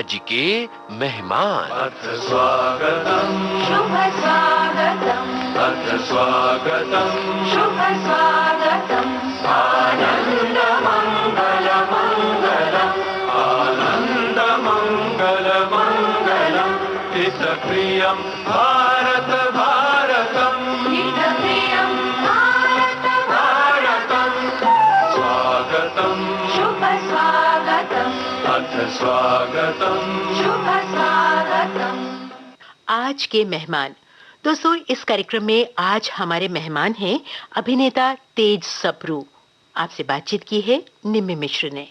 पिताजी के मेहमान। अथ स्वागतम् शुभ स्वागतम् अथ स्वागतम् शुभ स्वागतम् आनन्द मङ्गल मङ्गलम् आनन्द मङ्गल मङ्गलम् हितप्रियं भारत भारतम् हितप्रियं भारत भारतम् स्वागतम् शुभ स्वागतम् अथ स्वागतम् शुभ स्वागतम्। आज के मेहमान। दोस्तों, इस कार्यक्रम में आज हमारे मेहमान हैं अभिनेता तेज सप्रू। आपसे बातचीत की है निम्मी मिश्र ने।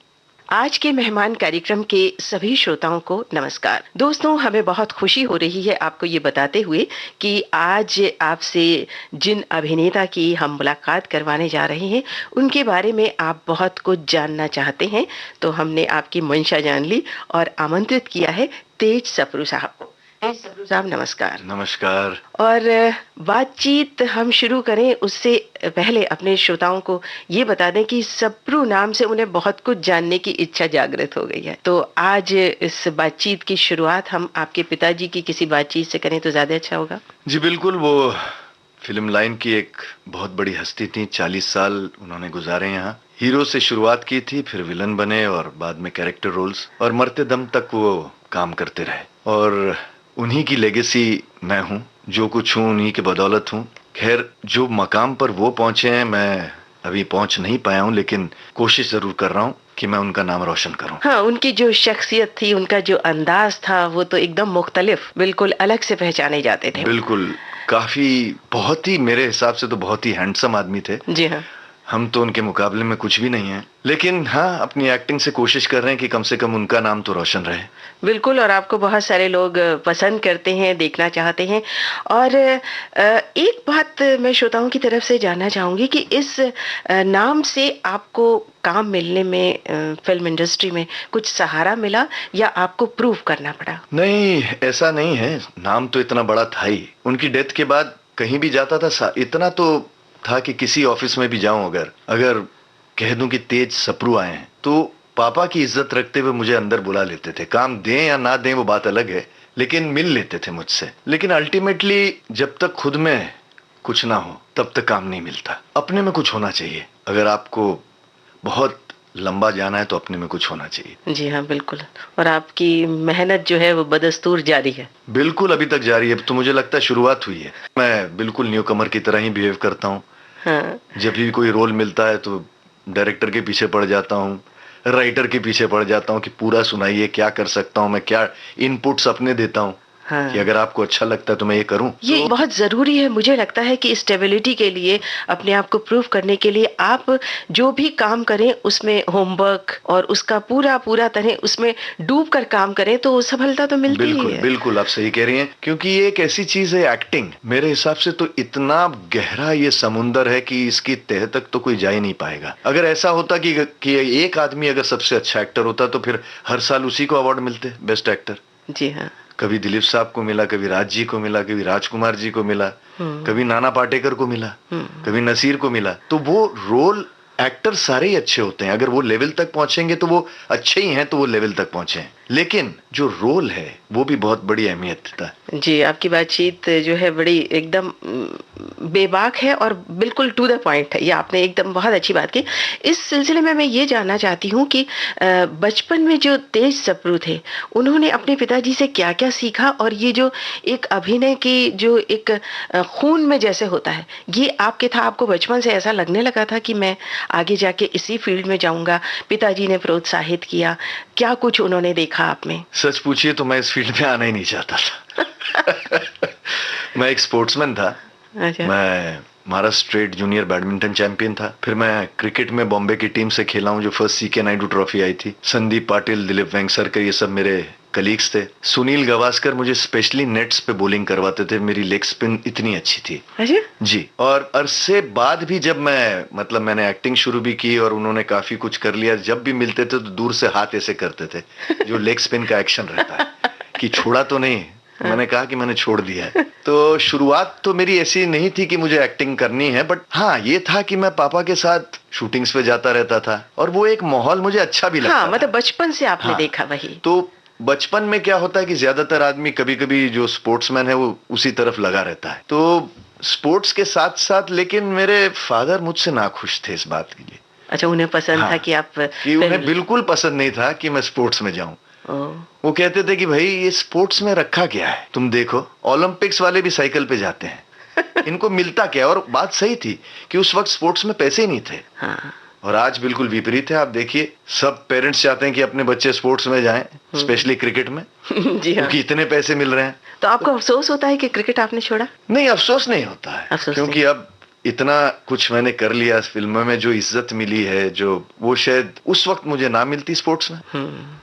आज के मेहमान कार्यक्रम के सभी श्रोताओं को नमस्कार। दोस्तों, हमें बहुत खुशी हो रही है आपको ये बताते हुए कि आज आपसे जिन अभिनेता की हम मुलाकात करवाने जा रहे हैं उनके बारे में आप बहुत कुछ जानना चाहते हैं, तो हमने आपकी मंशा जान ली और आमंत्रित किया है तेज सप्रू साहब को। तेज सप्रू साहब, नमस्कार। नमस्कार। और बातचीत हम शुरू करें उससे पहले अपने श्रोताओं को ये बता दें कि सप्रू नाम से उन्हें बहुत कुछ जानने की इच्छा जागृत हो गई है। तो आज इस बातचीत की शुरुआत हम आपके पिताजी की किसी बातचीत से करें तो ज्यादा अच्छा होगा। जी बिल्कुल, वो फिल्म लाइन की एक बहुत बड़ी हस्ती थी। 40 साल उन्होंने गुजारे यहाँ। हीरो से शुरुआत की थी, फिर विलन बने और बाद में कैरेक्टर रोल्स, और मरते दम तक वो काम करते रहे। और उन्हीं की लेगेसी मैं हूँ, जो कुछ हूँ उन्हीं के बदौलत हूँ। खैर, जो मकाम पर वो पहुंचे हैं मैं अभी पहुंच नहीं पाया हूँ, लेकिन कोशिश जरूर कर रहा हूँ कि मैं उनका नाम रोशन करूँ। हाँ, उनकी जो शख्सियत थी, उनका जो अंदाज था, वो तो एकदम मुख्तलिफ, बिल्कुल अलग से पहचाने जाते थे। बिल्कुल, काफी बहुत ही, मेरे हिसाब से तो बहुत ही हैंडसम आदमी थे। जी हाँ। हम तो उनके मुकाबले में कुछ भी नहीं है, लेकिन हाँ, अपनी एक्टिंग से कोशिश कर रहे हैं कि कम से कम उनका नाम तो रोशन रहे। बिल्कुल, और आपको बहुत सारे लोग पसंद करते हैं, देखना चाहते हैं। और एक बात मैं श्रोताओं की तरफ से जानना चाहूंगी कि इस नाम से आपको काम मिलने में फिल्म इंडस्ट्री में कुछ सहारा मिला या आपको प्रूव करना पड़ा? नहीं, ऐसा नहीं है। नाम तो इतना बड़ा था ही। उनकी डेथ के बाद कहीं भी जाता था, इतना तो था कि किसी ऑफिस में भी जाऊं, अगर कह दूं कि तेज सप्रू आए हैं, तो पापा की इज्जत रखते हुए मुझे अंदर बुला लेते थे। काम दें या ना दें वो बात अलग है, लेकिन मिल लेते थे मुझसे। लेकिन अल्टीमेटली जब तक खुद में कुछ ना हो तब तक काम नहीं मिलता। अपने में कुछ होना चाहिए। अगर आपको बहुत लंबा जाना है तो अपने में कुछ होना चाहिए। जी हाँ, बिल्कुल। और आपकी मेहनत जो है वो बदस्तूर जारी है। बिल्कुल, अभी तक जारी है। तो मुझे लगता है शुरुआत हुई है। मैं बिल्कुल न्यू कमर की तरह ही बिहेव करता हूँ। हाँ। जब भी कोई रोल मिलता है तो डायरेक्टर के पीछे पड़ जाता हूँ, राइटर के पीछे पड़ जाता हूँ कि पूरा सुनाइए, क्या कर सकता हूँ मैं, क्या इनपुट्स अपने देता हूँ। हाँ। कि अगर आपको अच्छा लगता है तो मैं ये करूं। ये तो बहुत जरूरी है। मुझे लगता है कि स्टेबिलिटी के लिए, अपने आप को प्रूव करने के लिए आप जो भी काम करें उसमें होमवर्क और उसका पूरा तरह उसमें डूब कर काम करें तो सफलता तो मिलती ही है। बिल्कुल, आप सही कह रही हैं, क्योंकि ये एक ऐसी चीज है, एक्टिंग मेरे हिसाब से तो इतना गहरा ये समुंदर है कि इसकी तह तक तो कोई जा ही नहीं पाएगा। अगर ऐसा होता कि एक आदमी अगर सबसे अच्छा एक्टर होता तो फिर हर साल उसी को अवार्ड मिलते, बेस्ट एक्टर। जी हाँ। कभी दिलीप साहब को मिला, कभी राज जी को मिला, कभी राजकुमार जी को मिला, कभी नाना पाटेकर को मिला, कभी नसीर को मिला। तो वो रोल एक्टर सारे ही अच्छे होते हैं। अगर वो लेवल तक पहुंचेंगे तो वो अच्छे ही हैं, तो वो लेवल तक पहुंचे हैं। लेकिन जो रोल है वो भी बहुत बड़ी अहमियत देता है। जी, आपकी बातचीत जो है बड़ी एकदम बेबाक है और बिल्कुल टू द पॉइंट है। ये आपने एकदम बहुत अच्छी बात की। इस सिलसिले में मैं ये जानना चाहती हूँ कि बचपन में जो तेज सप्रू थे, उन्होंने अपने पिताजी से क्या क्या सीखा, और ये जो एक अभिनय की जो एक खून में जैसे होता है, ये आपके था? आपको बचपन से ऐसा लगने लगा था कि मैं आगे जाके इसी फील्ड में जाऊंगा? पिताजी ने प्रोत्साहित किया? क्या कुछ उन्होंने देखा आप में? सच पूछिए तो मैं इस फील्ड में आना ही नहीं चाहता था। मैं एक स्पोर्ट्समैन था। अच्छा। मैं Maharashtra state junior badminton champion था। फिर मैं क्रिकेट में बॉम्बे की टीम से खेला हूँ, जो first C K Naidu trophy I थी। संदीप पाटिल, दिलीप वेंगसरकर, ये सब मेरे कलीग्स थे। सुनील गावस्कर मुझे स्पेशली नेट्स पे बॉलिंग करवाते थे, मेरी लेग स्पिन इतनी अच्छी थी। अच्छा? जी। और अरसे बाद भी जब मैंने एक्टिंग शुरू भी की और उन्होंने काफी कुछ कर लिया, जब भी मिलते थे तो दूर से हाथ ऐसे करते थे, जो लेग स्पिन का एक्शन रहता है कि छोड़ा तो नहीं। मैंने कहा कि मैंने छोड़ दिया है। तो शुरुआत तो मेरी ऐसी नहीं थी कि मुझे एक्टिंग करनी है, बट हाँ, ये था कि मैं पापा के साथ शूटिंग्स पे जाता रहता था और वो एक माहौल मुझे अच्छा भी लगता हाँ, था। मतलब बचपन से आपने हाँ, देखा वही। तो बचपन में क्या होता है कि ज्यादातर आदमी कभी-कभी जो स्पोर्ट्समैन है वो उसी तरफ लगा रहता है, तो स्पोर्ट्स के साथ साथ लेकिन मेरे फादर मुझसे नाखुश थे इस बात के लिए। अच्छा, उन्हें पसंद हाँ, था कि आप कि उन्हें बिल्कुल पसंद नहीं था कि मैं स्पोर्ट्स में जाऊं। वो कहते थे कि भाई ये स्पोर्ट्स में रखा क्या है, तुम देखो ओलंपिक्स वाले भी साइकिल पे जाते हैं, इनको मिलता क्या। और बात सही थी कि उस वक्त स्पोर्ट्स में पैसे ही नहीं थे। हाँ। और आज बिल्कुल विपरीत है। आप देखिए सब पेरेंट्स चाहते हैं कि अपने बच्चे स्पोर्ट्स में जाएं, स्पेशली क्रिकेट में, जी हाँ। क्योंकि इतने पैसे मिल रहे हैं। तो आपको अफसोस होता है कि क्रिकेट आपने छोड़ा? नहीं, अफसोस नहीं होता है, अफसोस क्योंकि अब इतना कुछ मैंने कर लिया फिल्मों में, जो इज्जत मिली है जो वो शायद उस वक्त मुझे ना मिलती स्पोर्ट्स में।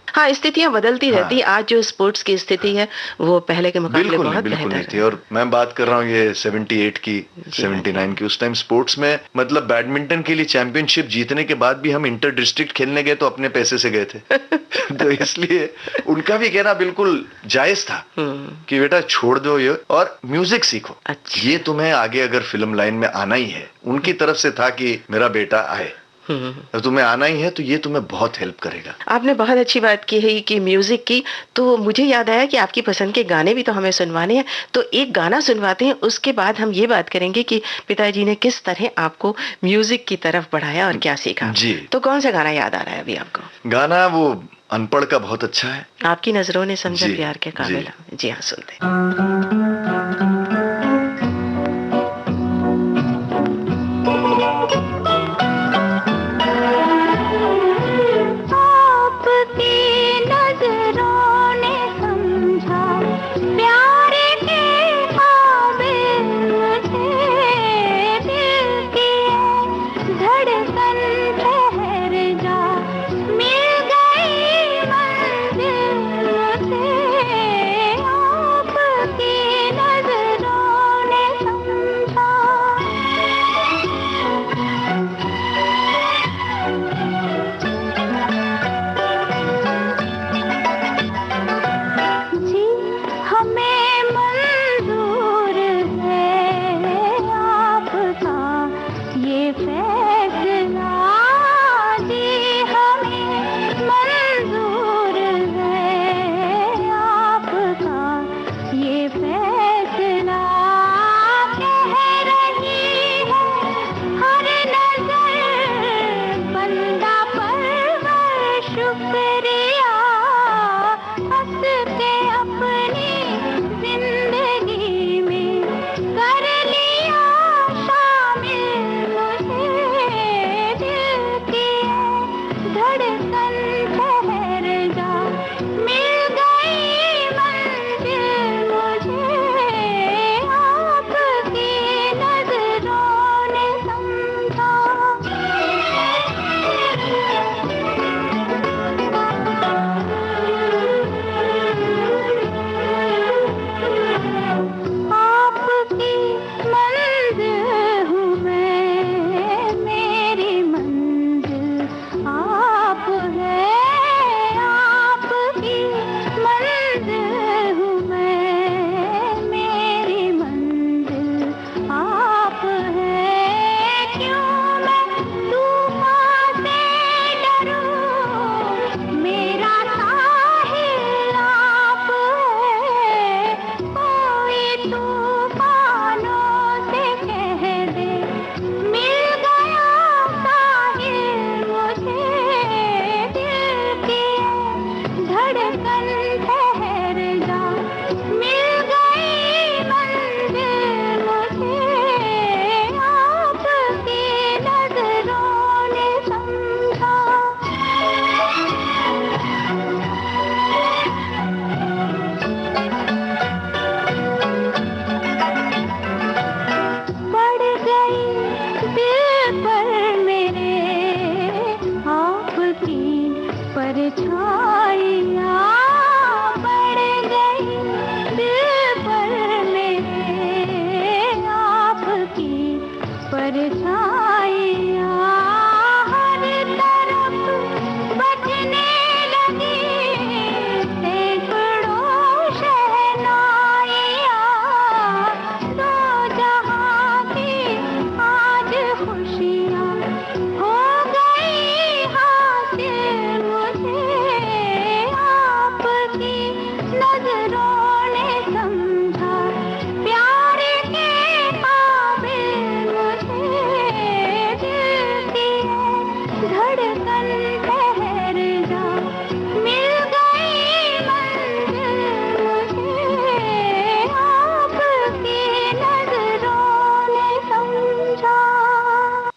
हाँ, स्थितियां बदलती रहती। आज जो स्पोर्ट्स की स्थिति है वो पहले के मुकाबले बहुत बिल्कुल बेहतर नहीं थी। है। और मैं बात कर रहा हूँ ये 78 की, 79 की। उस टाइम स्पोर्ट्स में मतलब बैडमिंटन के लिए चैंपियनशिप जीतने के बाद भी हम इंटर डिस्ट्रिक्ट खेलने गए तो अपने पैसे से गए थे। तो इसलिए उनका भी कहना बिल्कुल जायज था कि बेटा छोड़ दो ये और म्यूजिक सीखो। अच्छा। ये तुम्हें आगे अगर फिल्म लाइन में आना ही है, उनकी तरफ से था कि मेरा बेटा आए, अब तुम्हें आना ही है तो ये तुम्हें बहुत हेल्प करेगा। आपने बहुत अच्छी बात की है कि म्यूजिक की, तो मुझे याद आया कि आपकी पसंद के गाने भी तो हमें सुनवाने हैं। तो एक गाना सुनवाते हैं, उसके बाद हम ये बात करेंगे कि पिताजी ने किस तरह आपको म्यूजिक की तरफ बढ़ाया और क्या सीखा। जी। तो कौन सा गाना याद आ रहा है अभी आपको? गाना वो अनपढ़ का बहुत अच्छा है। आपकी नजरों ने समझा जी, प्यार के काबिल। जी हाँ, सुनते हैं। आपकी नजरों ने समझा प्यार के काबिल मुझे, दिल की धड़कन ठहर जा, मिल गई मंजिल मुझे, आपकी नजरों ने समझा। जी हमें मंजूर है आपका ये फैसला, जी हमें मंजूर है आपका ये फैसला, कह रही है हर नजर बंदा परवर शुक्रिया, हंस के अपनी जिंदगी में कर लिया शामिल मुझे, दिल की धड़कन ठहर जा, मिल गई मंजिल मुझे, आपकी नजरों ने समझा। आपकी मंजिल हूँ मैं, मेरी मंजिल आप है, धड़कन ठहर जा, मिल गई मंजिल मुझे, आपकी नजरों ने समझा।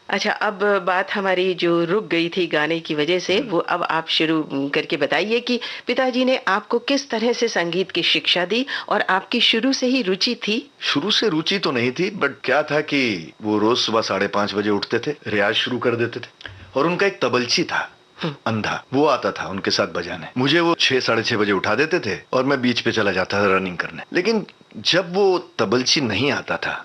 अच्छा, अब बात हमारी जो रुक गई थी गाने की वजह से, वो अब आप शुरू करके बताइए कि पिताजी ने आपको किस तरह से संगीत की शिक्षा दी और आपकी शुरू से ही रुचि थी? शुरू से रुचि तो नहीं थी, बट क्या था कि वो रोज सुबह 5:30 बजे उठते थे, रियाज शुरू कर देते थे, और उनका एक तबलची था अंधा, वो आता था उनके साथ बजाने। मुझे वो 6, 6:30 बजे उठा देते थे और मैं बीच पे चला जाता था रनिंग करने। लेकिन जब वो तबलची नहीं आता था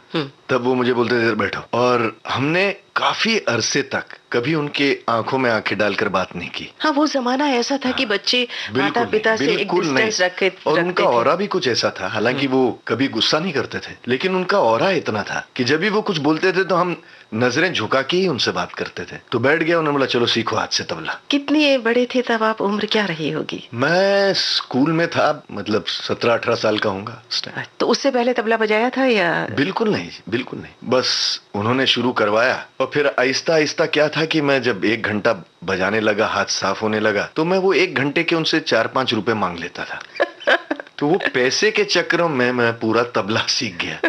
तब वो मुझे बोलते थे बैठो, और हमने काफी अरसे तक कभी उनके आंखों में आंखें डालकर बात नहीं की। हाँ, वो जमाना ऐसा था कि बच्चे माता पिता से एक डिस्टेंस रखे और रखते उनका थे। ऑरा भी कुछ ऐसा था, हालांकि वो कभी गुस्सा नहीं करते थे, लेकिन उनका ऑरा इतना था कि जब भी वो कुछ बोलते थे तो हम नजरें झुका के ही उनसे बात करते थे। तो बैठ गया, उन्होंने बोला चलो सीखो हाथ से तबला। कितने बड़े थे तब आप? उम्र क्या रही होगी? मैं स्कूल में था, मतलब 17-18 साल का होऊंगा उस टाइम। तो उससे पहले तबला बजाया था या? बिल्कुल नहीं, बिल्कुल नहीं, बस उन्होंने शुरू करवाया और फिर आहिस्ता आहिस्ता क्या था कि मैं जब 1 घंटा बजाने लगा, हाथ साफ होने लगा, तो मैं वो 1 घंटे के उनसे 4-5 रुपए मांग लेता था। तो वो पैसे के चक्रों में मैं पूरा तबला सीख गया।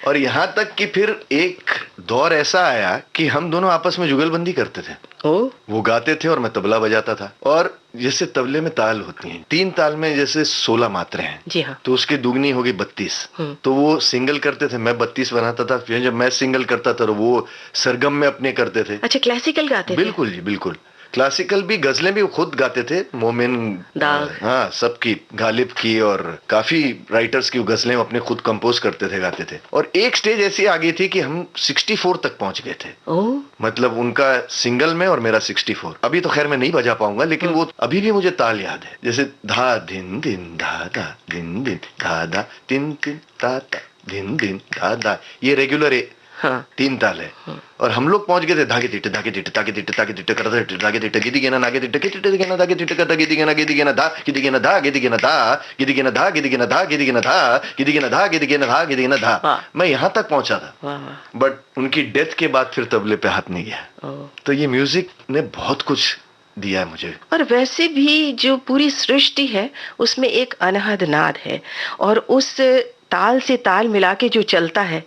और यहाँ तक कि फिर एक दौर ऐसा आया कि हम दोनों आपस में जुगलबंदी करते थे। ओ, वो गाते थे और मैं तबला बजाता था, और जैसे तबले में ताल होती हैं, 3 ताल में जैसे 16 मात्रें हैं, जी हाँ। तो उसकी दुगनी होगी 32। तो वो सिंगल करते थे, मैं 32 बनाता था, फिर जब मैं सिंगल करता था तो वो सरगम में अपने करते थे। अच्छा, क्लासिकल गाते थे? बिल्कुल जी, बिल्कुल। क्लासिकल भी, गजलें भी खुद गाते थे, मोमिन दाग, हाँ सबकी, गालिब की, और काफी राइटर्स की गजलें अपने खुद कंपोज करते थे, गाते थे। और एक स्टेज ऐसी आ गई थी कि हम 64 तक पहुंच गए थे। ओ, मतलब उनका सिंगल में और मेरा 64। अभी तो खैर मैं नहीं बजा पाऊंगा, लेकिन वो अभी भी मुझे ताल याद है, जैसे धा धिन धिन धा धा दिन दिन धा धा तिन तिन ता ता दिन दिन धा धा, ये रेगुलर हाँ। 3 ताल है। और हम लोग पहुंच गए थे धागे तिट धागे तिट तागे तिट तागे तिट करते तिट धागे तिट गिदी गेना नागे तिट गिदी गेना धागे तिट करता गिदी गेना धा गिदी गेना धा गिदी गेना धा गिदी गेना धा गिदी गेना धा गिदी गेना धा गिदी गेना धा गिदी गेना धा गिदी गेना धा। मैं यहाँ तक पहुंचा था, वाह। बट उनकी डेथ के बाद फिर तबले पे हाथ नहीं गया। तो ये म्यूजिक ने बहुत कुछ दिया है मुझे। और वैसे भी जो पूरी सृष्टि है उसमें एक अनहद नाद है, और उस ताल से ताल मिला के जो चलता है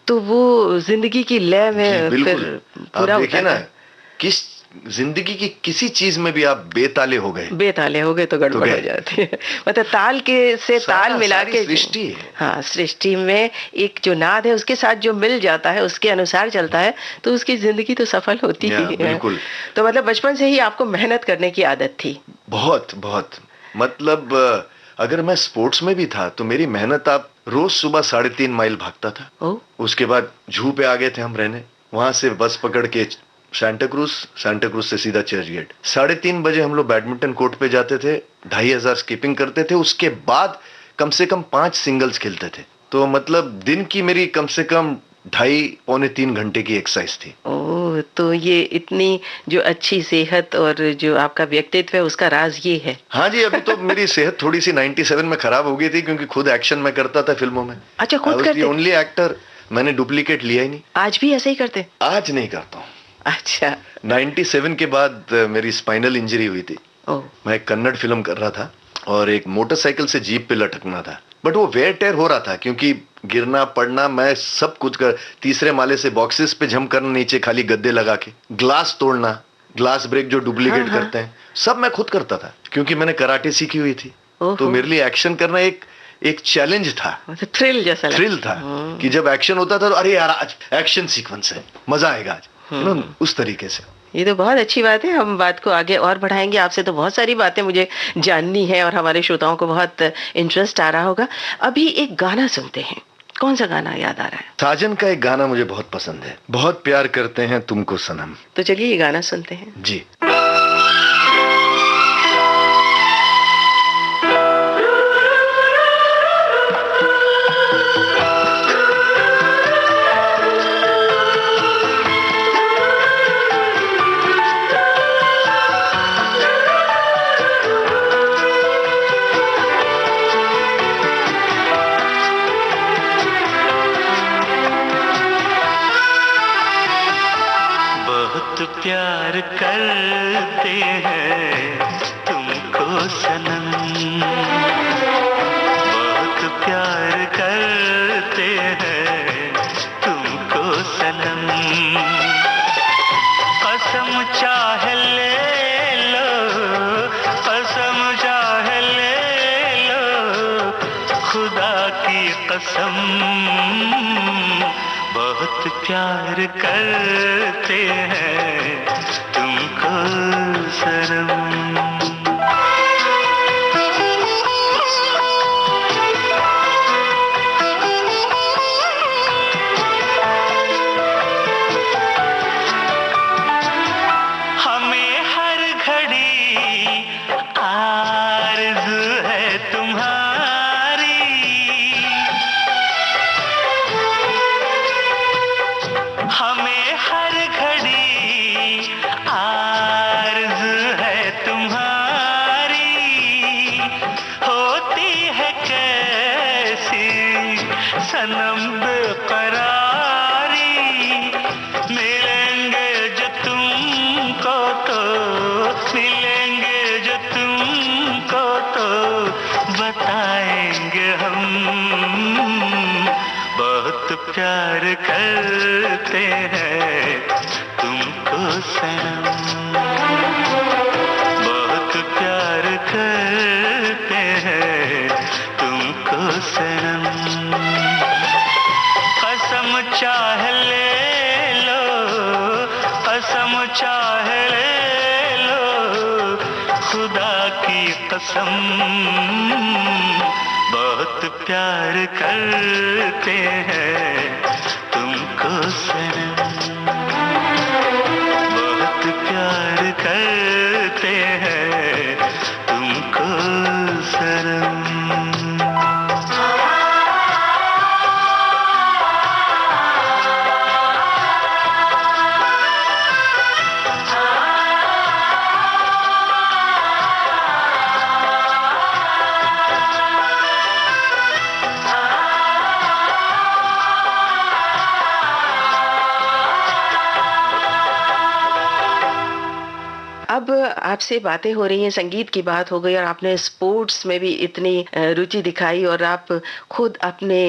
तो वो जिंदगी की लय में फिर पूरा आप देखिए होता ना, है। किस जिंदगी की किसी चीज में भी आप बेताले हो गए तो गड़बड़ हो जाती है। मतलब ताल के से ताल मिला के सृष्टि है। हाँ, सृष्टि में एक जो नाद है उसके साथ जो मिल जाता है, उसके अनुसार चलता है, तो उसकी जिंदगी तो सफल होती ही है। बिल्कुल। तो मतलब बचपन से ही आपको मेहनत करने की आदत थी? बहुत बहुत, मतलब अगर मैं स्पोर्ट्स में भी था तो मेरी मेहनत, आप रोज सुबह 3.5 माइल भागता था। उसके बाद जू पे आ गए थे हम रहने, वहां से बस पकड़ के सांता क्रूज से सीधा चर्च गेट। 3:30 बजे हम लोग बैडमिंटन कोर्ट पे जाते थे, 2500 स्कीपिंग करते थे, उसके बाद कम से कम 5 सिंगल्स खेलते थे। तो मतलब दिन की मेरी कम से कम 2.5-3 घंटे की एक्सरसाइज थी। ओह, तो ये इतनी जो अच्छी सेहत और जो आपका व्यक्तित्व है उसका राज ये है। हाँ जी, अभी तो मेरी सेहत थोड़ी सी 97 में खराब हो गई थी, क्योंकि खुद एक्शन में करता था फिल्मों में। अच्छा, खुद करते? ओनली एक्टर, मैंने डुप्लीकेट लिया ही नहीं। आज भी ऐसे ही करते? आज नहीं करता हूँ। अच्छा। 97 के बाद मेरी स्पाइनल इंजरी हुई थी। मैं एक कन्नड़ फिल्म कर रहा था और एक मोटरसाइकिल से जीप पे लटकना था, बट वो वेयर टेयर हो रहा था, क्योंकि गिरना पड़ना मैं सब कुछ कर, 3रे माले से बॉक्सेस पे जंप करना, नीचे खाली गद्दे लगा के, ग्लास तोड़ना, ग्लास ब्रेक जो डुप्लीकेट करते हैं, सब मैं खुद करता था, क्योंकि मैंने कराटे सीखी हुई थी। तो मेरे लिए एक्शन करना एक चैलेंज था, थ्रिल जैसा, थ्रिल था कि जब एक्शन होता था तो अरे यार आज एक्शन सीक्वेंस है, मजा आएगा आज, उस तरीके से। ये तो बहुत अच्छी बात है। हम बात को आगे और बढ़ाएंगे, आपसे तो बहुत सारी बातें मुझे जाननी है और हमारे श्रोताओं को बहुत इंटरेस्ट आ रहा होगा। अभी एक गाना सुनते हैं, कौन सा गाना याद आ रहा है? साजन का एक गाना मुझे बहुत पसंद है, बहुत प्यार करते हैं तुमको सनम। तो चलिए ये गाना सुनते हैं जी। प्यार करते करते हैं तुमको सनम, बहुत प्यार करते हैं तुमको सनम। कसम चाहे ले लो, कसम चाहे ले लो, खुदा की कसम, बहुत प्यार करते हैं तुमको सनम। सनम बेकरारी, मिलेंगे जो तुमको तो, मिलेंगे जो तुमको तो बताएंगे हम, बहुत प्यार करते हैं तुमको सनम, बहुत प्यार करते हैं तुमको सनम। कसम चाहे ले लो, कसम चाहे ले लो, खुदा की कसम, बहुत प्यार करते हैं तुमको सनम, बहुत प्यार करते हैं तुमको सनम। अब आपसे बातें हो रही हैं, संगीत की बात हो गई और आपने स्पोर्ट्स में भी इतनी रुचि दिखाई और आप खुद अपने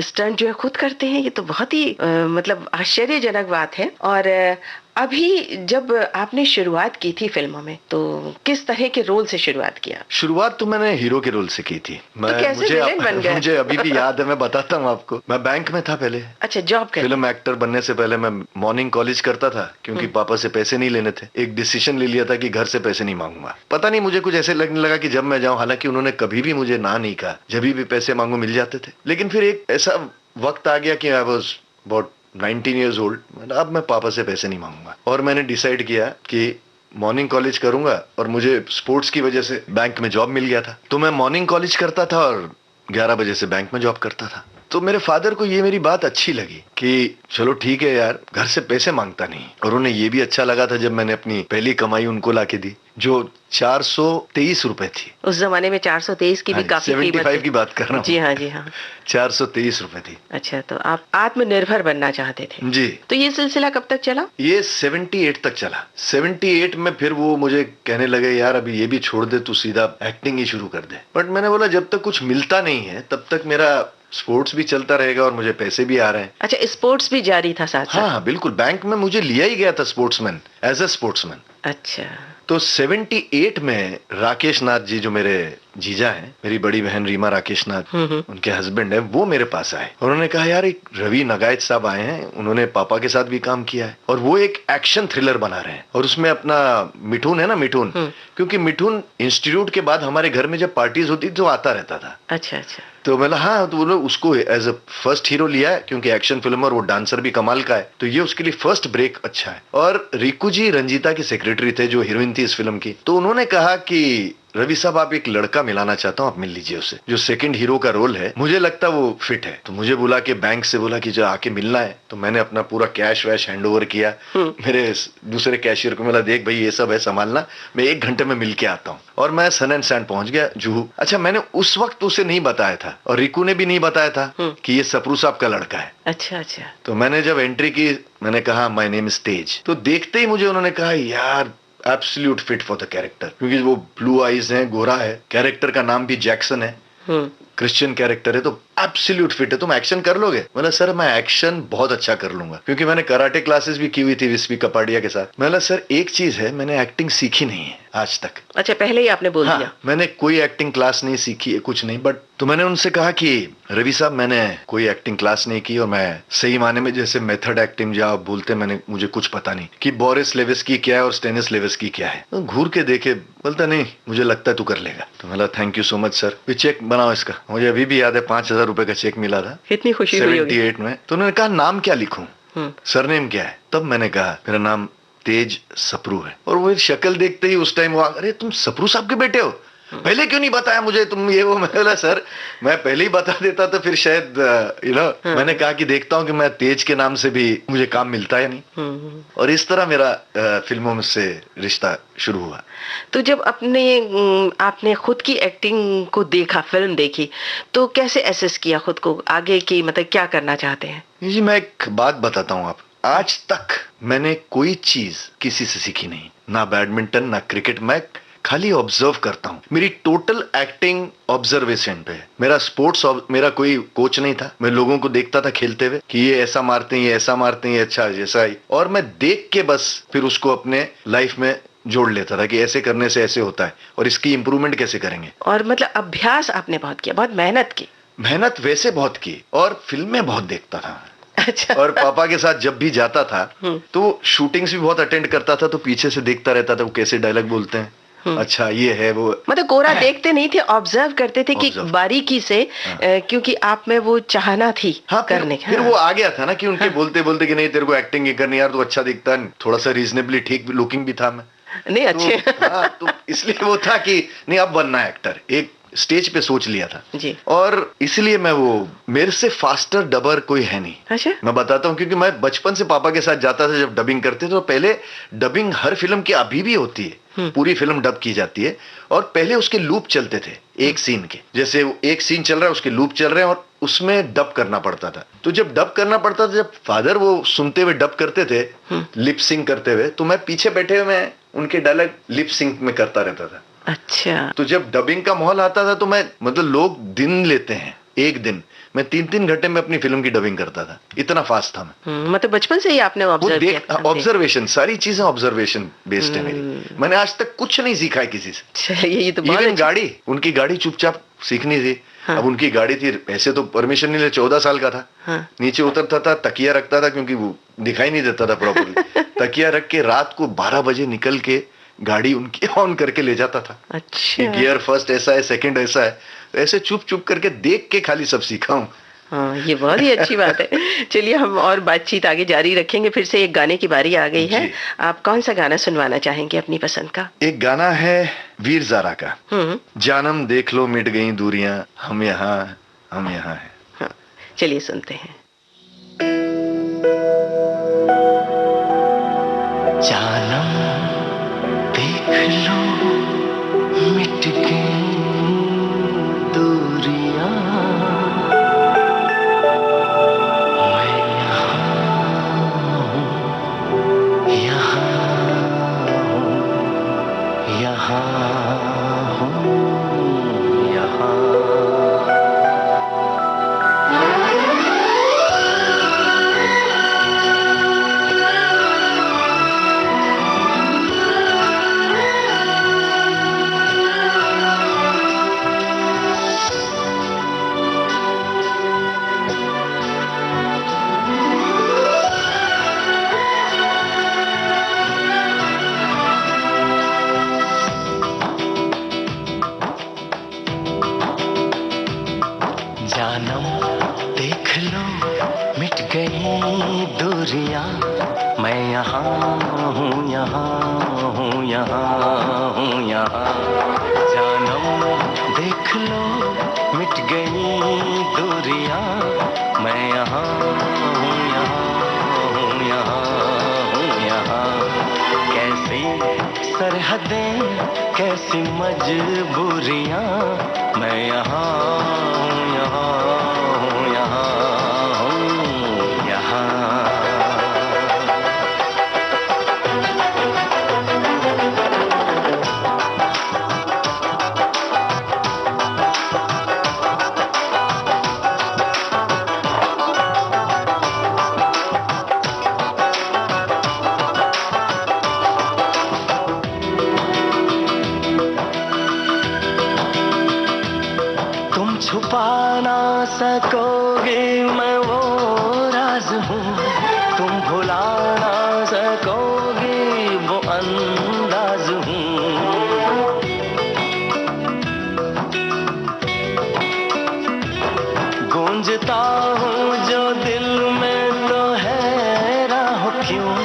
स्टंट जो है खुद करते हैं, ये तो बहुत ही मतलब आश्चर्यजनक बात है। और अभी जब आपने शुरुआत की थी फिल्मों में तो किस तरह के रोल से शुरुआत किया? शुरुआत तो मैंने हीरो के रोल से की थी। तो कैसे विलेन बन गए? मुझे अभी भी याद है, मैं बताता हूँ आपको। मैं बैंक में था पहले। अच्छा, जॉब करते? फिल्म एक्टर बनने से पहले मैं मॉर्निंग कॉलेज करता था, क्योंकि पापा से पैसे नहीं लेने थे। एक डिसीजन ले लिया था कि घर से पैसे नहीं मांगूंगा। पता नहीं मुझे कुछ ऐसे लगने लगा कि जब मैं जाऊं, हालांकि उन्होंने कभी भी मुझे ना नहीं कहा, जब भी पैसे मांगो मिल जाते थे। लेकिन फिर एक ऐसा वक्त आ गया कि I was about 19 years old, अब मैं पापा से पैसे नहीं मांगूंगा। और मैंने डिसाइड किया कि मॉर्निंग कॉलेज करूंगा, और मुझे स्पोर्ट्स की वजह से बैंक में जॉब मिल गया था। तो मैं मॉर्निंग कॉलेज करता था और 11 बजे से बैंक में जॉब करता था। तो मेरे फादर को ये मेरी बात अच्छी लगी कि चलो ठीक है यार, घर से पैसे मांगता नहीं। और उन्हें ये भी अच्छा लगा था जब मैंने अपनी पहली कमाई उनको लाके दी, जो 423 रुपए थी। उस जमाने में 423 की भी काफी कीमत 75 की बात कर रहा हूँ। जी हाँ, जी हाँ। 423 रुपए थी। अच्छा, तो आप आत्मनिर्भर बनना चाहते थे? जी। तो ये सिलसिला कब तक चला? ये 78 तक चला। 78 में फिर वो मुझे कहने लगे यार अभी ये भी छोड़ दे, तू सीधा एक्टिंग ही शुरू कर दे। बट मैंने बोला जब तक कुछ मिलता नहीं है तब तक मेरा स्पोर्ट्स भी चलता रहेगा और मुझे पैसे भी आ रहे हैं। अच्छा, स्पोर्ट्स भी जारी था साथ साथ? हाँ बिल्कुल, बैंक में मुझे लिया ही गया था स्पोर्ट्समैन, एज ए स्पोर्ट्समैन। अच्छा। तो 78 में राकेश नाथ जी, जो मेरे जीजा हैं, मेरी बड़ी बहन रीमा राकेश नाथ, उनके हस्बैंड है, वो मेरे पास आए। उन्होंने कहा यार एक रवि नगायत साहब आए हैं, उन्होंने पापा के साथ भी काम किया है और वो एक एक्शन थ्रिलर बना रहे हैं, और उसमें अपना मिठुन है ना, मिठुन, क्योंकि मिठुन इंस्टीट्यूट के बाद हमारे घर में जब पार्टीज होती थी तो आता रहता था। अच्छा अच्छा। तो मैं हाँ, तो उन्होंने उसको एज अ फर्स्ट हीरो लिया है, क्योंकि एक्शन फिल्म और वो डांसर भी कमाल का है, तो ये उसके लिए फर्स्ट ब्रेक अच्छा है। और रिकू जी रंजीता की सेक्रेटरी थे, जो हीरोइन थी इस फिल्म की। तो उन्होंने कहा कि रवि साहब आप एक लड़का मिलाना चाहता हूँ, आप मिल लीजिए उसे, जो सेकंड हीरो का रोल है, मुझे लगता है वो फिट है। तो मुझे बुला के बैंक से बोला कि जो आके मिलना है। तो मैंने अपना पूरा कैश वैश हैंड ओवर किया मेरे दूसरे कैशियर को। बोला देख भाई ये सब है, संभालना, मैं 1 घंटे में मिल के आता हूँ। और मैं सन एंड सैंड पहुंच गया, जुहू। अच्छा, मैंने उस वक्त उसे नहीं बताया था और रिकू ने भी नहीं बताया था कि ये सप्रू साहब का लड़का है। अच्छा अच्छा। तो मैंने जब एंट्री की, मैंने कहा माय नेम इज तेज। तो देखते ही मुझे उन्होंने कहा यार absolute fit for the character, क्योंकि वो ब्लू आईज है, गोरा है, कैरेक्टर का नाम भी जैक्सन है, क्रिश्चियन कैरेक्टर है, तो एब्सोल्यूट फिट है। तुम एक्शन कर लोगे? बोला सर मैं एक्शन बहुत अच्छा कर लूंगा, क्योंकि मैंने कराटे क्लासेस भी की हुई थी विस्पी कपाडिया के साथ। बोला सर एक चीज है, मैंने एक्टिंग सीखी नहीं है आज तक। अच्छा, पहले ही आपने बोल हाँ, दिया। मैंने कोई एक्टिंग क्लास नहीं सीखी है, कुछ नहीं। बट तो मैंने उनसे कहा कि रवि साहब मैंने कोई एक्टिंग क्लास नहीं की, और मैं सही माने में जैसे मेथड एक्टिंग जो आप बोलते, मैंने मुझे कुछ पता नहीं कि बोरिस लेविस्की क्या है और स्टेनिस लेविस्की क्या है। तो घूर के देखे, बोलता नहीं मुझे लगता है तू कर लेगा। तो बोला thank you so much sir, फिर चेक बनाओ इसका। मुझे अभी भी याद है 5,000 रुपए का चेक मिला था, कितनी खुशी हुई होगी। 78 में। तो उन्होंने कहा नाम क्या लिखूं, सरनेम क्या है? तब मैंने कहा मेरा नाम तेज सप्रू है। और वो शक्ल देखते ही उस टाइम वो, अरे तुम सप्रू साहब के बेटे हो, पहले क्यों नहीं बताया मुझे तुम ये वो? मैं बोला सर मैं पहले ही बता देता तो फिर शायद मैंने कहा कि देखता हूँ कि मैं तेज के नाम से भी मुझे काम मिलता है नहीं। और इस तरह मेरा फिल्मों में से रिश्ता शुरू हुआ। तो जब आपने खुद की एक्टिंग को देखा, फिल्म देखी, तो कैसे एसेस किया खुद को आगे की, मतलब क्या करना चाहते हैं? जी मैं एक बात बताता हूँ आप, आज तक मैंने कोई चीज किसी से सीखी नहीं, ना बैडमिंटन ना क्रिकेट। मैं खाली ऑब्जर्व करता हूँ, मेरी टोटल एक्टिंग ऑब्जर्वेशन पे है। मेरा स्पोर्ट्स, मेरा कोई कोच नहीं था। मैं लोगों को देखता था खेलते हुए कि ये ऐसा मारते हैं, ये ऐसा मारते हैं, ये अच्छा जैसा ही, और मैं देख के बस फिर उसको अपने लाइफ में जोड़ लेता था कि ऐसे करने से ऐसे होता है और इसकी इंप्रूवमेंट कैसे करेंगे। और मतलब अभ्यास आपने बहुत किया, बहुत मेहनत की? मेहनत वैसे बहुत की, और फिल्में बहुत देखता था। अच्छा। और पापा के साथ जब भी जाता था तो शूटिंग्स भी बहुत अटेंड करता था, तो पीछे से देखता रहता था वो कैसे डायलॉग बोलते हैं, अच्छा ये है वो। मतलब कोरा देखते नहीं थे, ऑब्जर्व करते थे कि बारीकी से, क्योंकि आप में वो चाहना थी करने की। फिर वो आ गया था ना कि उनके बोलते बोलते कि नहीं तेरे को एक्टिंग ही करनी यार, तो अच्छा दिखता है, थोड़ा सा रीजनेबली ठीक लुकिंग भी था मैं, नहीं अच्छे। तो इसलिए वो था कि नहीं अब बनना है एक्टर, एक स्टेज पे सोच लिया था जी। और इसलिए मैं वो, मेरे से फास्टर डबर कोई है नहीं। अच्छा। मैं बताता हूँ, क्योंकि मैं बचपन से पापा के साथ जाता था जब डबिंग करते थे, तो पहले डबिंग हर फिल्म की अभी भी होती है, पूरी फिल्म डब की जाती है, और पहले उसके लूप चलते थे एक सीन के, जैसे एक सीन चल रहा है उसके लूप चल रहे हैं और उसमें डब करना पड़ता था। तो जब डब करना पड़ता था, जब फादर वो सुनते हुए डब करते थे, लिप सिंक करते हुए, तो मैं पीछे बैठे हुए मैं उनके डायलॉग लिप सिंक में करता रहता था। अच्छा। तो जब डबिंग का माहौल आता था तो मैं, मतलब लोग दिन लेते हैं, एक दिन मैं 3-3 घंटे में अपनी फिल्म की डबिंग करता था, इतना फास्ट था मैं। मतलब बचपन से ही आपने ऑब्जर्व किया? ऑब्जर्वेशन, सारी चीजें ऑब्जर्वेशन बेस्ड है मेरी। मैंने आज तक कुछ नहीं सीखा है किसी से। ये तो बहुत गाड़ी, उनकी गाड़ी चुपचाप सीखनी थी। अब उनकी गाड़ी थी, ऐसे तो परमिशन नहीं ले, 14 साल का था। नीचे उतरता था, तकिया रखता था क्योंकि वो दिखाई नहीं देता था प्रॉपर्ली। तकिया रख के रात को 12 बजे निकल के गाड़ी उनकी ऑन करके ले जाता था। अच्छा। गियर फर्स्ट ऐसा है, सेकंड ऐसा है, तो ऐसे चुप चुप करके देख के खाली सब सीखा हूँ। हाँ, ये बहुत ही अच्छी बात है। चलिए हम और बातचीत आगे जारी रखेंगे। फिर से एक गाने की बारी आ गई है। आप कौन सा गाना सुनवाना चाहेंगे अपनी पसंद का? एक गाना है वीर ज़ारा का, जानम देख लो मिट गई दूरियां, हम यहाँ हैं। हाँ, चलिए सुनते हैं। जानम देख लो मिट गई दूरियां, मैं यहाँ हूँ, यहाँ। जानम देख लो मिट गई दूरियां, मैं यहाँ हूँ, यहाँ हूँ, यहाँ हूँ, यहाँ। जानम देख लो मिट गई दूरियां, मैं यहाँ हूँ, यहाँ हूँ, यहाँ हूँ, यहाँ। कैसी सरहदें, कैसी मजबूरियां, मैं यहाँ हूँ, यहाँ हूँ, यहाँ हूँ, यहाँ। छुपा ना सकोगे मैं वो राज हूँ, तुम भुला ना सकोगे वो अंदाज हूँ। गूंजता हूँ जो दिल में तो हैरान हो क्यों,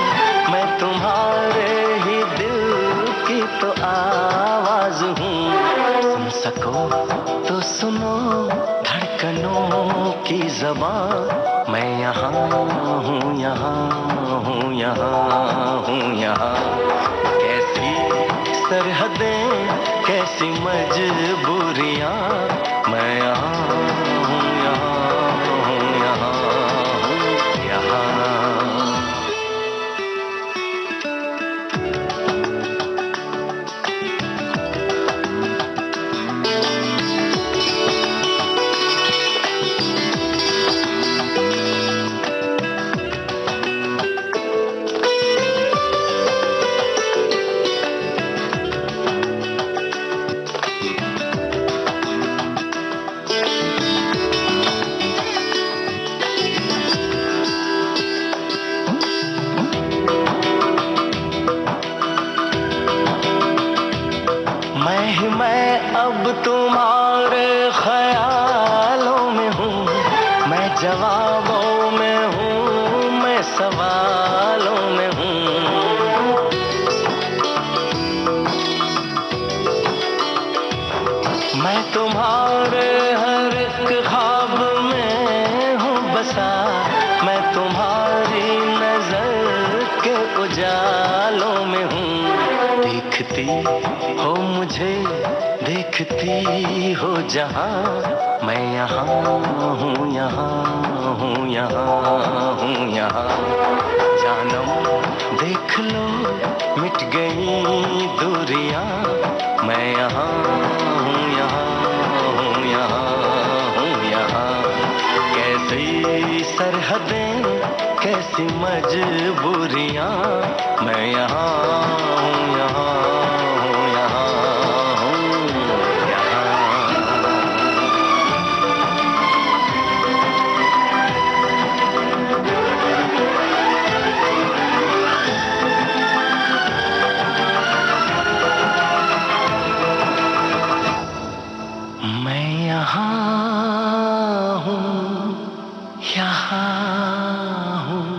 मैं तुम्हारे ही दिल की तो आवाज हूँ। सुन सको तो सुनो धड़कनों की ज़बान, मैं यहाँ हूँ, यहाँ हूँ, यहाँ हूँ, यहाँ। कैसी सरहदें, कैसी मजबूरियाँ, मैं यहाँ हूँ, यहाँ हूँ, यहाँ हूँ, यहाँ। मैं अब तुम्हारे ख्यालों में हूँ, मैं जवाबों में हूँ, मैं सवालों में हूँ। मैं तुम्हारे हर एक ख्वाब में हूँ बसा, मैं तुम्हारी नजर के उजालों में हूँ। देखती हो मुझे, देखती हो जहाँ, मैं यहाँ हूँ, यहाँ हूँ, यहाँ हूँ, यहाँ। जानम देख लो मिट गई दूरियां, मैं यहाँ हूँ, यहाँ हूँ, यहाँ हूँ, यहाँ। कैसी सरहदें, कैसी मजबूरियां, मैं यहाँ हूँ, यहाँ हूँ, यहाँ हूँ, यहाँ। मैं यहाँ हूँ, यहाँ हूँ,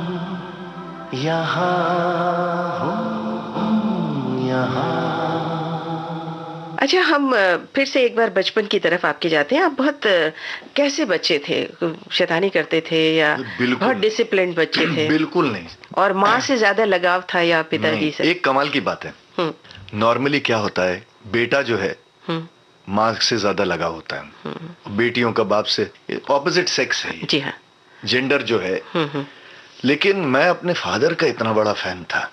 यहाँ हूँ, यहाँ। अच्छा, हम फिर से एक बार बचपन की तरफ आपके जाते हैं। आप बहुत कैसे बच्चे थे? शैतानी करते थे या बिल्कुल बहुत डिसिप्लिन्ड बच्चे थे? बिल्कुल नहीं। और माँ से ज्यादा लगाव था या पिताजी नहीं, से? एक कमाल की बात है। हम्म, नॉर्मली क्या होता है, बेटा जो है हम्म, माँ से ज्यादा लगाव होता है, बेटियों का बाप से। ऑपोजिट सेक्स है ये, जी हाँ। जेंडर जो है। लेकिन मैं अपने फादर का इतना बड़ा फैन था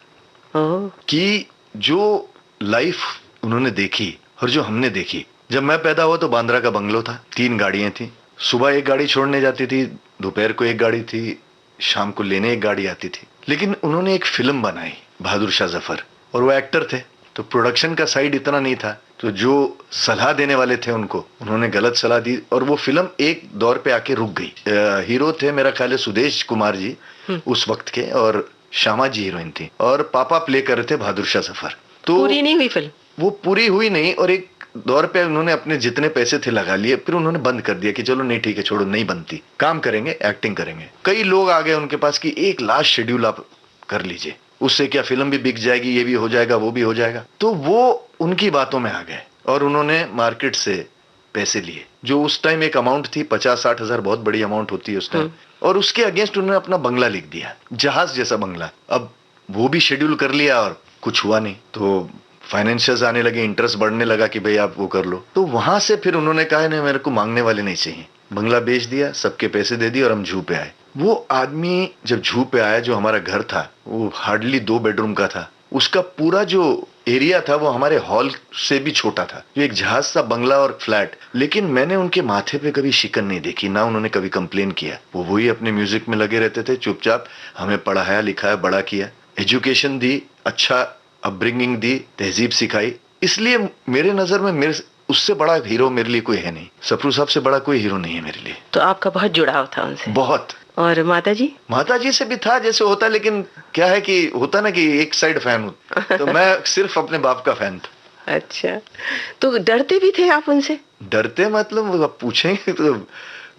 ओह, कि जो लाइफ उन्होंने देखी और जो हमने देखी। जब मैं पैदा हुआ तो बांद्रा का बंगलो था, 3 गाड़ियां थी। सुबह एक गाड़ी छोड़ने जाती थी, दोपहर को एक गाड़ी थी, शाम को लेने एक गाड़ी आती थी। लेकिन उन्होंने एक फिल्म बनाई, बहादुर शाह जफर, और वो एक्टर थे, तो प्रोडक्शन का साइड इतना नहीं था। तो जो सलाह देने वाले थे उनको, उन्होंने गलत सलाह दी और वो फिल्म एक दौर पे आके रुक गई। हीरो थे मेरा ख्याल है सुदेश कुमार जी उस वक्त के, और श्यामा जी हीरोइन थी, और पापा प्ले कर रहे थे बहादुर शाह जफर। तो पूरी नहीं हुई फिल्म? वो पूरी हुई नहीं, और एक दौर पे उन्होंने अपने जितने पैसे थे लगा लिए, फिर उन्होंने बंद कर दिया कि चलो नहीं ठीक है, छोड़ो, नहीं बनती, काम करेंगे, एक्टिंग करेंगे। कई लोग आ गए उनके पास कि एक लास्ट शेड्यूल आप कर लीजिए, उससे क्या फिल्म भी बिक जाएगी, ये भी हो जाएगा, वो भी हो जाएगा। तो वो उनकी बातों में आ गए और उन्होंने मार्केट से पैसे लिए, जो उस टाइम एक अमाउंट थी 50-60 हजार, बहुत बड़ी अमाउंट होती है उस टाइम। और उसके अगेंस्ट उन्होंने अपना बंगला लिख दिया, जहाज जैसा बंगला। अब वो भी शेड्यूल कर लिया और कुछ हुआ नहीं। तो फाइनेंशियल्स आने लगे, इंटरेस्ट बढ़ने लगा कि भाई आप वो कर लो। तो वहां से फिर उन्होंने कहा नहीं, मेरे को मांगने वाले नहीं चाहिए। बंगला बेच दिया, सबके पैसे दे दिए और हम जू पे आए। वो आदमी जब जू पे आया, जो हमारा घर था वो हार्डली 2 बेडरूम का था, उसका पूरा जो एरिया था वो हमारे हॉल से भी छोटा था, जो एक जहाज सा बंगला और फ्लैट। लेकिन मैंने उनके माथे पे कभी शिकन नहीं देखी, ना उन्होंने कभी कंप्लेन किया। वो वही अपने म्यूजिक में लगे रहते थे, चुपचाप हमें पढ़ाया लिखाया, बड़ा किया, एजुकेशन दी, अच्छा अपब्रिंगिंग दी, तहजीब सिखाई। इसलिए मेरे नजर में उससे बड़ा हीरो मेरे लिए कोई है नहीं, सप्रू साहब से बड़ा कोई हीरो नहीं है मेरे लिए। तो आपका बहुत जुड़ाव था उनसे? बहुत। और माता जी? माता जी से भी था जैसे होता, लेकिन क्या है कि होता ना कि एक साइड फैन हूँ, तो मैं सिर्फ अपने बाप का फैन था। अच्छा, तो डरते भी थे आप उनसे? डरते मतलब आप पूछेंगे तो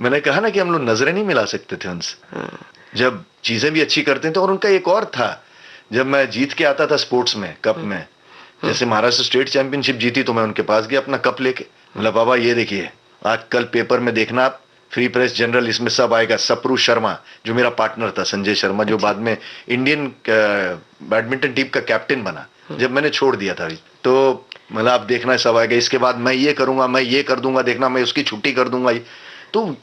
मैंने कहा ना कि हम लोग नजरें नहीं मिला सकते थे उनसे। जब चीजें भी अच्छी करते थे, और उनका एक और था, जब मैं जीत के आता था स्पोर्ट्स में कप में, जैसे महाराष्ट्र स्टेट चैंपियनशिप जीती तो मैं उनके पास गया अपना कप लेके, बोला बाबा ये देखिए, आज कल पेपर में देखना आप, फ्री प्रेस जनरल इसमें सब आएगा, सप्रू शर्मा जो मेरा पार्टनर था, संजय शर्मा जो बाद में इंडियन बैडमिंटन टीम का कैप्टन बना जब मैंने छोड़ दिया था, तो मतलब आप देखना सब आएगा, इसके बाद मैं ये करूंगा, मैं ये कर दूंगा, देखना मैं उसकी छुट्टी कर दूंगा। तो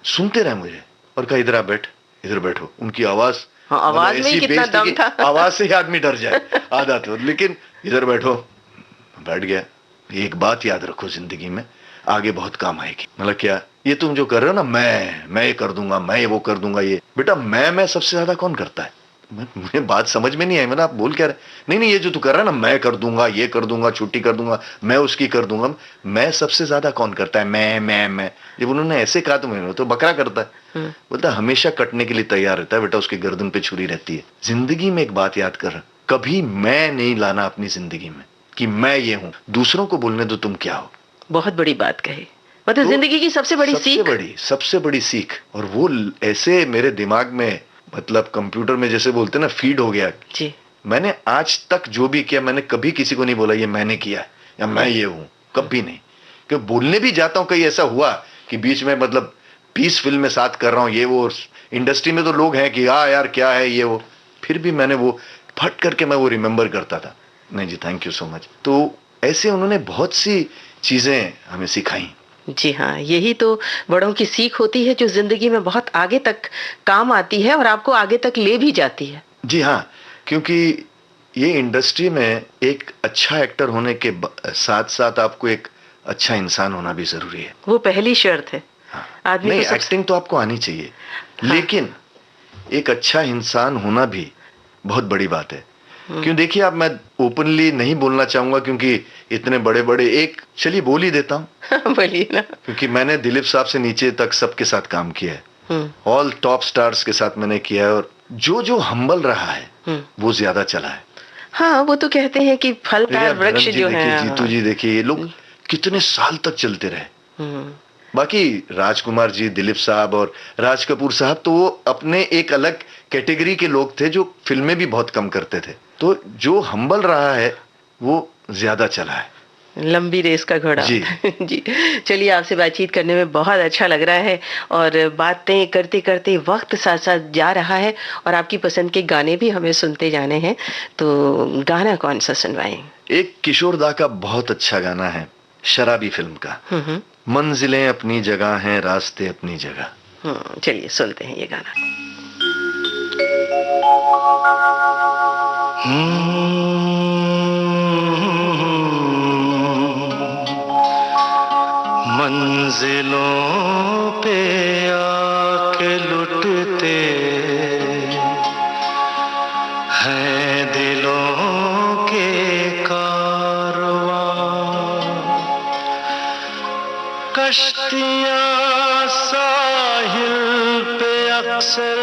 सुनते रहे मुझे और कहा इधर आ बैठ, इधर बैठो। उनकी आवाज, हाँ, आवाज में कितना दम था। आवाज से ही आदमी डर जाए आधा तो, लेकिन इधर बैठो, बैठ गया। एक बात याद रखो जिंदगी में, आगे बहुत काम आएगी। मतलब क्या, ये तुम जो कर रहे हो ना, मैं ये कर दूंगा, मैं वो कर दूंगा, ये बेटा मैं सबसे ज्यादा कौन करता है? मुझे बात समझ में नहीं आई। मैंने आप बोल क्या रहे? नहीं ये जो तू कर रहा है ना, मैं कर दूंगा, ये कर दूंगा, छुट्टी कर दूंगा, मैं उसकी कर दूंगा, मैं सबसे ज्यादा कौन करता है? मैं। जब उन्होंने ऐसे कहा तो मैंने, तो बकरा करता है, बोलता हमेशा कटने के लिए तैयार रहता है बेटा, उसकी गर्दन पे छुरी रहती है। जिंदगी में एक बात याद कर, कभी मैं नहीं लाना अपनी जिंदगी में कि मैं ये हूं, दूसरों को बोलने दो तुम क्या हो। बहुत बड़ी बात कही, मतलब तो जिंदगी की सबसे बड़ी सीख, सबसे बड़ी सीख। और वो ऐसे मेरे दिमाग में, मतलब कंप्यूटर में जैसे बोलते ना, फीड हो गया जी। मैंने आज तक जो भी किया, मैंने कभी किसी को नहीं बोला ये मैंने किया या मैं ये हूं, कभी नहीं। क्योंकि बोलने भी जाता हूं, कहीं ऐसा हुआ कि बीच में, मतलब 20 फिल्म में साथ कर रहा हूं, ये वो, इंडस्ट्री में तो लोग हैं कि हाँ यार क्या है ये वो, फिर भी मैंने वो फट करके मैं वो रिमेंबर करता था, नहीं जी थैंक यू सो मच। तो ऐसे उन्होंने बहुत सी चीजें हमें सिखाई। जी हाँ, यही तो बड़ों की सीख होती है, जो जिंदगी में बहुत आगे तक काम आती है और आपको आगे तक ले भी जाती है। जी हाँ, क्योंकि ये इंडस्ट्री में एक अच्छा एक्टर होने के साथ साथ आपको एक अच्छा इंसान होना भी जरूरी है। वो पहली शर्त है। हाँ। आदमी नहीं, तो एक्टिंग तो आपको आनी चाहिए, हाँ। लेकिन एक अच्छा इंसान होना भी बहुत बड़ी बात है। क्यों, देखिए आप, मैं ओपनली नहीं बोलना चाहूंगा क्योंकि इतने बड़े बड़े, एक चलिए बोल ही देता हूँ बोलिए ना। क्योंकि मैंने दिलीप साहब से नीचे तक सबके साथ काम किया है, ऑल टॉप स्टार्स के साथ मैंने किया है, और जो हम्बल रहा है वो ज्यादा चला है। हाँ, वो तो कहते हैं कि फलदार वृक्ष जो है। जीतू जी देखिए, ये लोग कितने साल तक चलते रहे। बाकी राजकुमार जी, दिलीप साहब और राज कपूर साहब तो वो अपने एक अलग कैटेगरी के लोग थे, जो फिल्में भी बहुत कम करते थे। तो जो हम्बल रहा है वो ज्यादा चला है। लंबी रेस का घोड़ा जी। जी, चलिए, आपसे बातचीत करने में बहुत अच्छा लग रहा है, और बातें करते करते वक्त साथ साथ जा रहा है, और आपकी पसंद के गाने भी हमें सुनते जाने हैं। तो गाना कौन सा सुनवाएं? एक किशोर दा का बहुत अच्छा गाना है, शराबी फिल्म का, मंजिलें अपनी जगह हैं, रास्ते अपनी जगह। चलिए सुनते हैं ये गाना। मंजिलों पे आके लुटते हैं दिलों के कारवां, कश्तियां साहिल पे अक्सर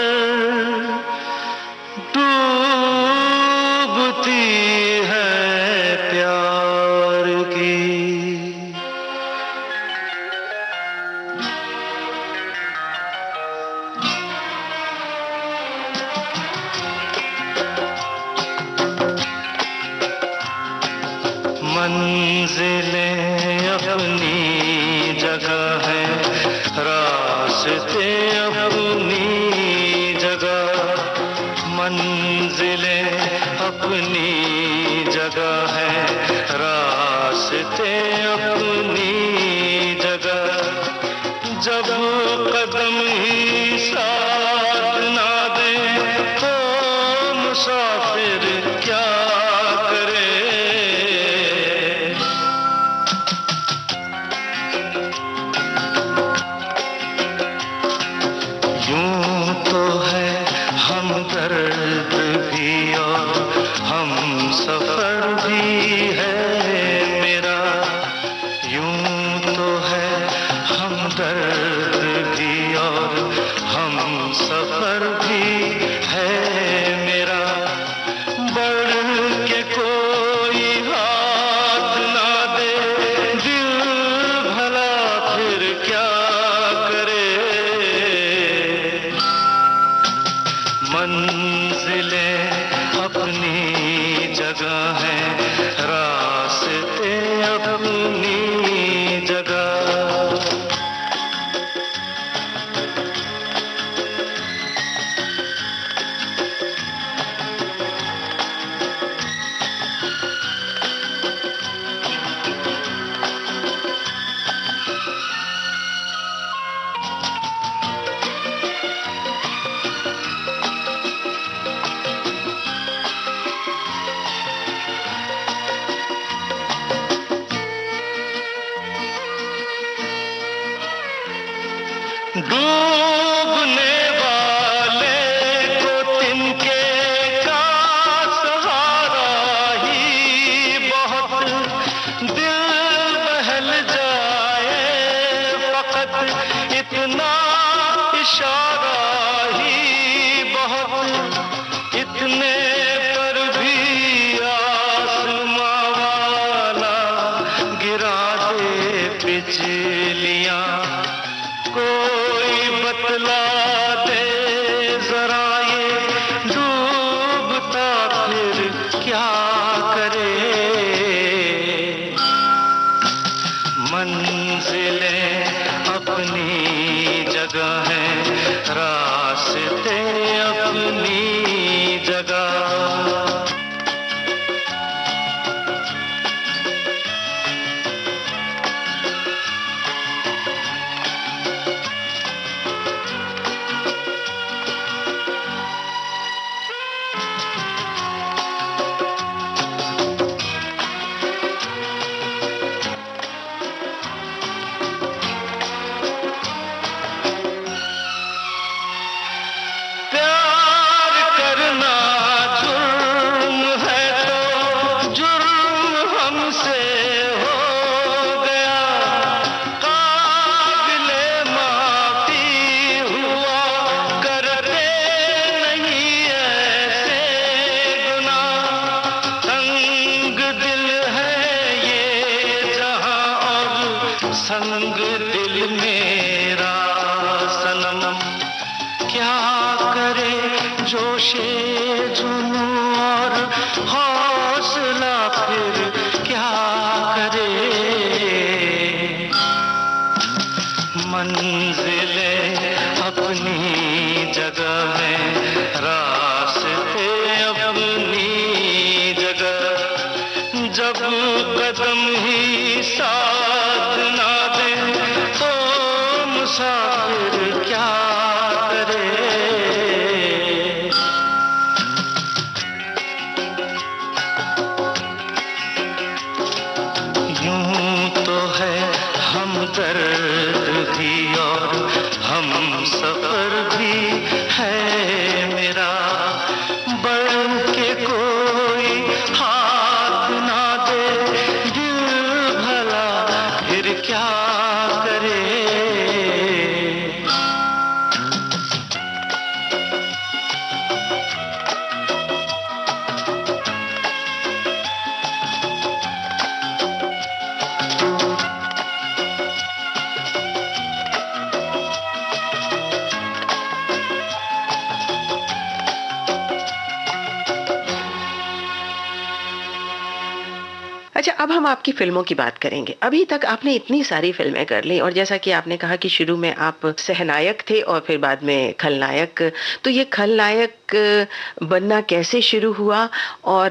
डूबती है प्यार की। मंजिलें अपनी जगह है, रास्ते अपनी जगह, मंजिलें अपनी जगह है, रास्ते अपनी जगह। जब कदम ही साथ ना दे तो मुसाफिर क्या करे। यूं तो है हमदर्द भी और हम सफर भी है मेरा, डूबने वाले को तिनके का सहारा ही बहुत, दिल बहल जाए फकत इतना इशारा ही बहुत, इतने पर भी आसमां वाला गिरा दे बिजलियां, कोई बतला दे जरा ये डूबता फिर क्या करे। मंजिलें अपनी जगह है, रास्ते अपनी जगह। प्यार करना जुर्म है तो जुर्म हमसे हो गया, काबिले माफी हुआ करते नहीं ऐसे गुनाह। संग दिल है ये जहां और संग दिल मेरा सनम, क्या करे जोशे जुनून और हौसला फिर क्या करे। मंजिलें अपनी जगह है, रास्ते अपनी जगह। जब कदम ही साथ ना दे तो मुसाफिर क्या करे। यूं तो है हमदर्द भी और हम सफर भी है मेरा, बढ़ के कोई हाथ ना दे दिल भला फिर क्या करे। अच्छा, अब हम आपकी फिल्मों की बात करेंगे। अभी तक आपने इतनी सारी फिल्में कर ली और जैसा कि आपने कहा कि शुरू में आप सहनायक थे और फिर बाद में खलनायक, तो ये खलनायक बनना कैसे शुरू हुआ और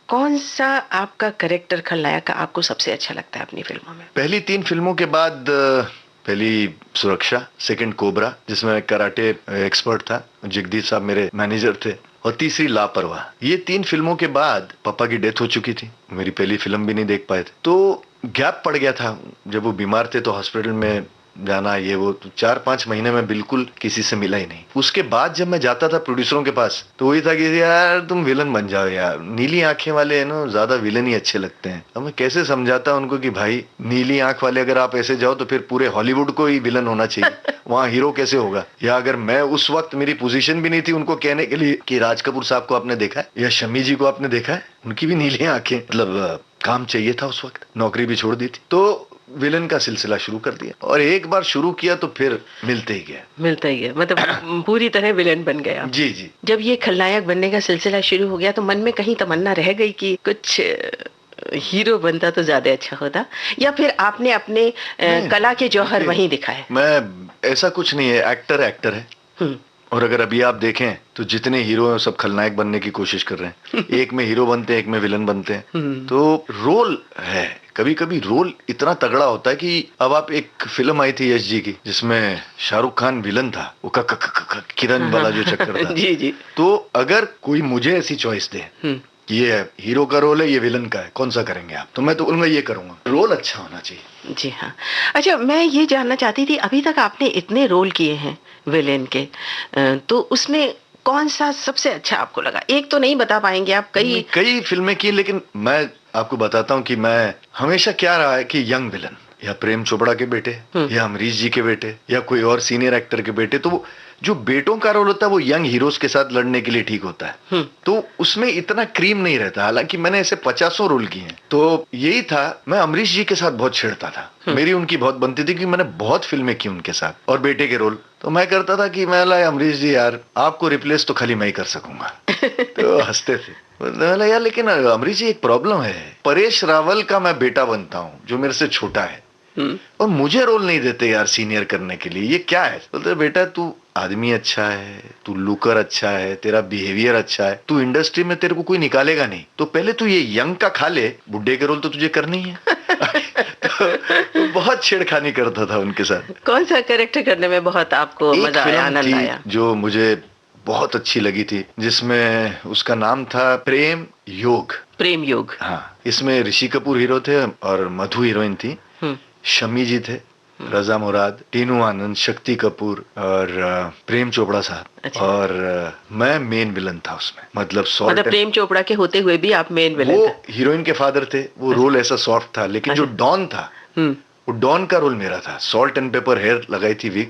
कौन सा आपका कैरेक्टर खलनायक का आपको सबसे अच्छा लगता है अपनी फिल्मों में? पहली 3 फिल्मों के बाद पहली सुरक्षा, सेकंड कोबरा जिसमें मैं कराटे एक्सपर्ट था, जगदीश साहब मेरे मैनेजर थे, और तीसरी लापरवाह। ये 3 फिल्मों के बाद पापा की डेथ हो चुकी थी, मेरी पहली फिल्म भी नहीं देख पाए थे, तो गैप पड़ गया था। जब वो बीमार थे तो हॉस्पिटल में जाना ये वो, तो 4-5 महीने में बिल्कुल किसी से मिला ही नहीं। उसके बाद जब मैं जाता था प्रोड्यूसरों के पास तो वही था कि यार तुम विलन बन जाओ यार, नीली आंखें वाले है ना ज्यादा विलन ही अच्छे लगते हैं। अब मैं कैसे समझाता उनको कि भाई नीली आंख वाले अगर आप ऐसे जाओ तो फिर पूरे हॉलीवुड को ही विलन होना चाहिए, वहाँ हीरो कैसे होगा। या अगर मैं उस वक्त मेरी पोजीशन भी नहीं थी उनको कहने के लिए कि राज कपूर साहब को आपने देखा है या शम्मी जी को आपने देखा है, उनकी भी नीली आंखें। मतलब काम चाहिए था उस वक्त, नौकरी भी छोड़ दी थी, तो विलन का सिलसिला शुरू कर दिया और एक बार शुरू किया तो फिर मिलते ही गया, मतलब पूरी तरह विलन बन गया। जी जी। जब ये खलनायक बनने का सिलसिला शुरू हो गया तो मन में कहीं तमन्ना रह गई कि कुछ हीरो बनता तो ज्यादा अच्छा होता, या फिर आपने अपने कला के जौहर वहीं दिखाए? मैं ऐसा कुछ नहीं है, एक्टर है। और अगर अभी आप देखें तो जितने हीरो हैं सब खलनायक बनने की कोशिश कर रहे हैं, एक में हीरो बनते हैं, एक में विलन बनते हैं। तो रोल है, कभी कभी रोल इतना तगड़ा होता है कि अब आप एक फिल्म आई थी यश जी की जिसमें शाहरुख खान विलन था, वो किरण वाला जो चक्कर था। जी जी। तो अगर कोई मुझे ऐसी चॉइस दे ये हीरो का रोल है, ये विलन का है, कौन सा करेंगे आप? तो मैं तो बोलूंगा ये करूंगा, रोल अच्छा होना चाहिए। जी हाँ। अच्छा, मैं ये जानना चाहती थी, अभी तक आपने इतने रोल किए हैं विलेन के, तो उसमें कौन सा सबसे अच्छा आपको लगा? एक तो नहीं बता पाएंगे आप, कई कई फिल्में की, लेकिन मैं आपको बताता हूँ कि मैं हमेशा क्या रहा है कि यंग विलन, या प्रेम चोपड़ा के बेटे, या अमरीश जी के बेटे, या कोई और सीनियर एक्टर के बेटे, तो जो बेटों का रोल होता है वो यंग हीरोज के साथ लड़ने के लिए ठीक होता है। तो उसमें इतना क्रीम नहीं रहता। हालांकि मैंने ऐसे 50 रोल किए हैं, तो यही था, मैं अमरीश जी के साथ बहुत छिड़ता था, मेरी उनकी बहुत बनती थी कि मैंने बहुत फिल्में की उनके साथ, और बेटे के रोल तो मैं करता था कि मैं अमरीश जी यार आपको रिप्लेस तो खाली मैं ही कर सकूंगा। तो हंसते थे। बोला यार लेकिन अमरीश जी एक प्रॉब्लम है, परेश रावल का मैं बेटा बनता हूँ जो मेरे से छोटा है, और मुझे रोल नहीं देते यार सीनियर करने के लिए, ये क्या है? बोलते बेटा तू आदमी अच्छा है, तू लुकर अच्छा है, तेरा बिहेवियर अच्छा है, तू इंडस्ट्री में तेरे को कोई निकालेगा नहीं, तो पहले तू ये यंग का खा ले, बुड्ढे के रोल तो तुझे करनी है। तो बहुत छेड़खानी करता था उनके साथ। कौन सा कैरेक्टर करने में बहुत आपको मजा आया, आनंद आया? जो मुझे बहुत अच्छी लगी थी, जिसमें उसका नाम था प्रेम योग। प्रेम योग। हाँ, इसमें ऋषि कपूर हीरो थे और मधु हीरोइन थी, शमी जी थे, रजा मुराद, टीनू आनंद, शक्ति कपूर और प्रेम चोपड़ा साहब। अच्छा। और मैं मेन विलन था उसमें, मतलब प्रेम चोपड़ा के होते हुए भी आप मेन विलन थे? वो हीरोइन के फादर थे, वो रोल ऐसा सॉफ्ट था, लेकिन जो डॉन था वो डॉन का रोल मेरा था। सॉल्ट एंड पेपर हेयर लगाई थी, विग,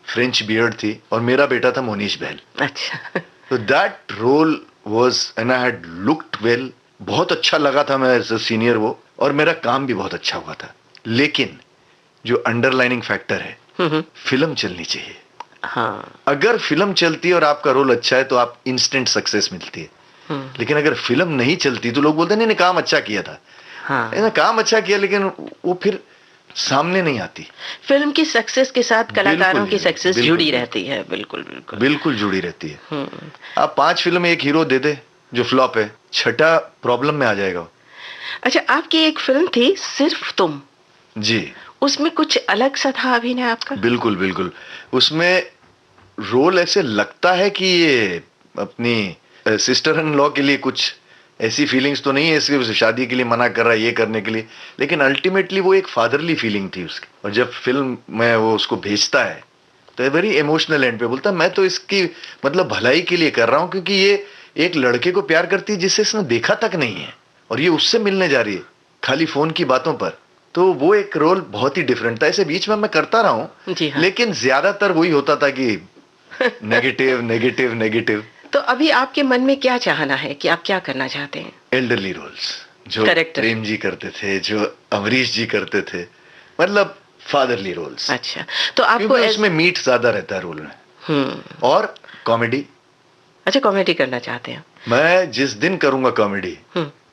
फ्रेंच बियर्ड थी, और मेरा बेटा था मोनीश बहल। अच्छा। तो that role was and I had looked well, बहुत अच्छा लगा था मैं एज अ सीनियर वो, और मेरा काम भी बहुत अच्छा हुआ था। लेकिन जो अंडरलाइनिंग फैक्टर है, फिल्म चलनी चाहिए। हाँ। अगर फिल्म चलती है और आपका रोल अच्छा है तो आप इंस्टेंट सक्सेस मिलती है। लेकिन अगर फिल्म नहीं चलती तो लोग बोलते हैं नहीं काम अच्छा किया था। हाँ। काम अच्छा किया, लेकिन वो फिर सामने नहीं आती। फिल्म की सक्सेस के साथ कलाकारों की सक्सेस जुड़ी रहती है। बिल्कुल बिल्कुल बिल्कुल जुड़ी रहती है। आप 5 फिल्म एक हीरो दे दे जो फ्लॉप है, छठा प्रॉब्लम में आ जाएगा। अच्छा, आपकी एक फिल्म थी सिर्फ तुम। जी। उसमें कुछ अलग सा था अभिनय आपका? बिल्कुल बिल्कुल। उसमें रोल ऐसे लगता है कि ये अपनी सिस्टर इन लॉ के लिए कुछ ऐसी फीलिंग्स तो नहीं है, इसके शादी के लिए मना कर रहा है, ये करने के लिए, लेकिन अल्टीमेटली वो एक फादरली फीलिंग थी उसकी। और जब फिल्म में वो उसको भेजता है तो वेरी इमोशनल एंड पे बोलता है मैं तो इसकी मतलब भलाई के लिए कर रहा हूं, क्योंकि ये एक लड़के को प्यार करती है जिसे इसने देखा तक नहीं है, और ये उससे मिलने जा रही है खाली फोन की बातों पर। तो वो एक रोल बहुत ही डिफरेंट था। ऐसे बीच में मैं करता रहा हूँ, हाँ। लेकिन ज्यादातर वही होता था कि नेगेटिव नेगेटिव नेगेटिव। तो अभी आपके मन में क्या चाहना है कि आप क्या करना चाहते हैं? एल्डरली रोल्स, जो प्रेम जी करते थे, जो अमरीश जी करते थे, मतलब फादरली रोल्स। अच्छा, तो आपको उसमें मीट ज्यादा रहता है रोल में। और कॉमेडी। अच्छा, कॉमेडी करना चाहते हैं? मैं जिस दिन करूंगा कॉमेडी,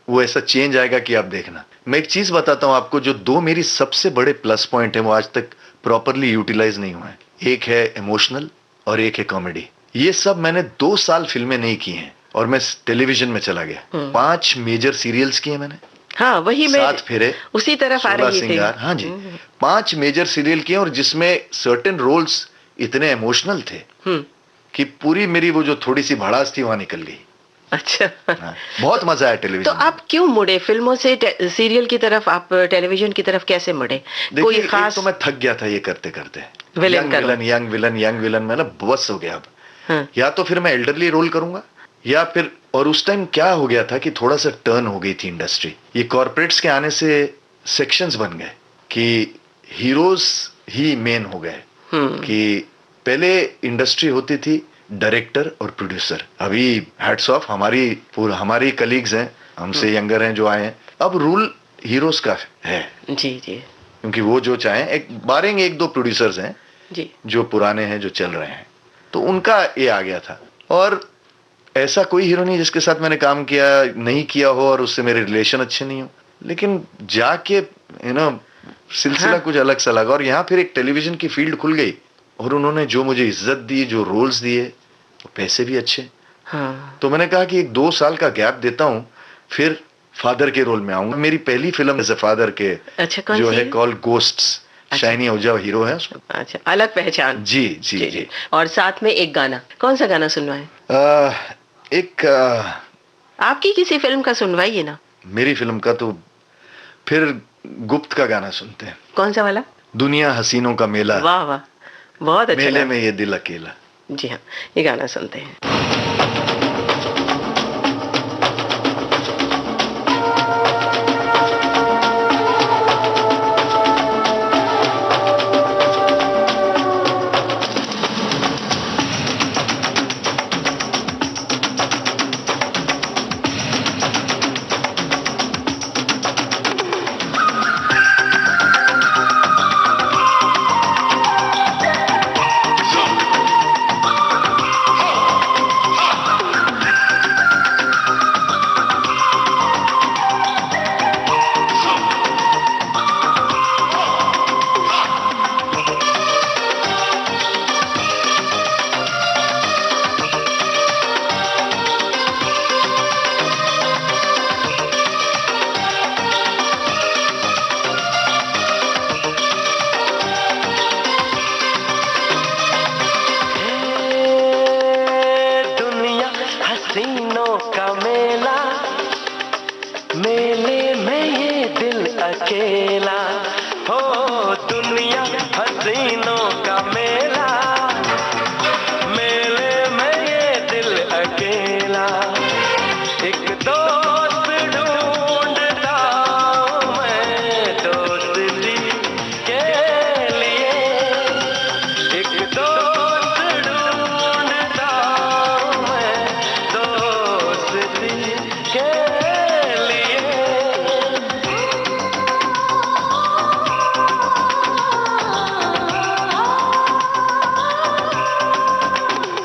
वो ऐसा चेंज आएगा कि आप देखना। मैं एक चीज बताता हूं आपको, जो 2 मेरी सबसे बड़े प्लस पॉइंट है वो आज तक प्रॉपरली यूटिलाइज नहीं हुआ है। एक है इमोशनल और एक है कॉमेडी। ये सब मैंने 2 साल फिल्में नहीं की हैं और मैं टेलीविजन में चला गया। 5 मेजर सीरियल्स किए मैंने। हाँ, वही मैं 7 फेरे, उसी तरफ आ रही थी। हाँ जी, 5 मेजर सीरियल किए, और जिसमें सर्टेन रोल्स इतने इमोशनल थे कि पूरी मेरी वो जो थोड़ी सी भड़ास थी वहां निकल गई। अच्छा। बहुत मजा आया टेलीविजन। तो आप क्यों मुड़े फिल्मों से सीरियल की तरफ? आप टेलीविजन की तरफ कैसे मुड़े? कोई खास? तो मैं थक गया था ये करते करते। यंग विलन में ना बस हो गया अब। हाँ। या तो फिर मैं एल्डरली रोल करूंगा, या फिर, और उस टाइम क्या हो गया था कि थोड़ा सा टर्न हो गई थी इंडस्ट्री। ये कॉर्पोरेट्स के आने से सेक्शंस बन गए कि हीरोज ही मेन हो गए। कि पहले इंडस्ट्री होती थी डायरेक्टर और प्रोड्यूसर। अभी हैट्स ऑफ हमारी कलीग्स हैं, हमसे यंगर हैं जो आए हैं, अब रूल हीरोज का है। जी जी। क्योंकि वो जो चाहें, एक 2 प्रोड्यूसर्स हैं जी जो पुराने हैं, जो चल रहे हैं, तो उनका ये आ गया था। और ऐसा कोई हीरो नहीं जिसके साथ मैंने काम नहीं किया हो और उससे मेरे रिलेशन अच्छे नहीं हो, लेकिन जाके सिलसिला कुछ अलग सा लगा। और यहाँ फिर एक टेलीविजन की फील्ड खुल गई, और उन्होंने जो मुझे इज्जत दी, जो रोल्स दिए, पैसे भी अच्छे। हाँ। तो मैंने कहा कि एक 2 साल का गैप देता हूँ, फिर फादर के रोल में आऊंगा। मेरी पहली फिल्म एज अ फादर के अच्छा, जो है कॉल्ड गोस्ट्स। अच्छा। शाइनी आहूजा हीरो है उसमें। अच्छा, अलग पहचान। जी जी जी। और साथ में एक गाना, कौन सा गाना सुनवाएं? आपकी किसी फिल्म का सुनवाइए ना। मेरी फिल्म का तो फिर गुप्त का गाना सुनते हैं। कौन सा वाला? दुनिया हसीनों का मेला, वाह वाह, बहुत अच्छा मेले गाना। में ये दिल अकेला। जी हाँ, ये गाना सुनते हैं। हसीनों का मेला, मेले में ये दिल अकेला। हो दुनिया हसीनों का मेला, मेले में ये दिल अकेला। एक दोस्त ढूंढता हूं मैं दोस्ती के लिए, एक दोस्त ढूंढता हूं मैं दोस्ती के लिए।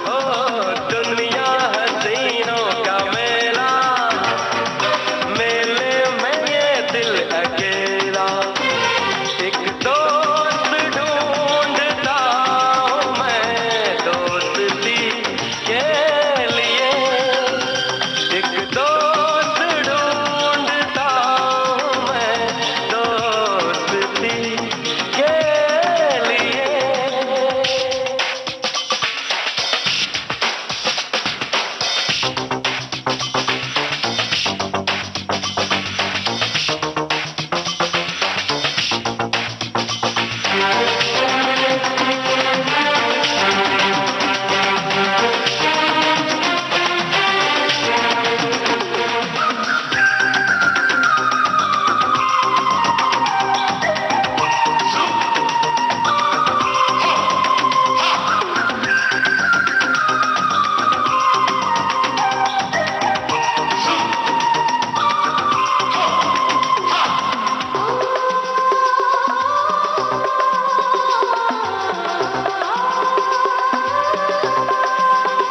हो दुनिया हसीनों का मेला, मेले में ये दिल अकेला। एक दोस्त ढूंढता हूं मैं दोस्ती के लिए, एक दोस्त ढूंढता हूं मैं दोस्ती के लिए।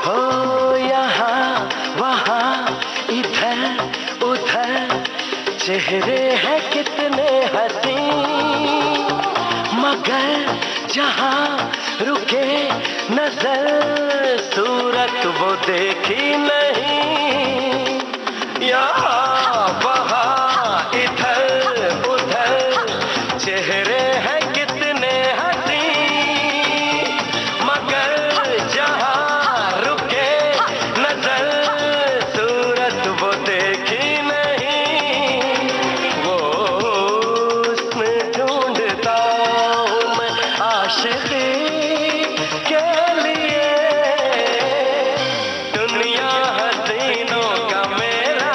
हो यहाँ वहाँ इधर उधर चेहरे हैं कितने हसी, मगर जहाँ रुके नजर सूरत वो देखी नहीं। यहाँ वहाँ इधर उधर चेहरे हैं कितने हसी, मगर जहाँ रुके नजर सूरत वो देखी नहीं। वो उसमें ढूंढता हूँ मैं आशिकी के लिए। दुनिया हसीनों का मेला,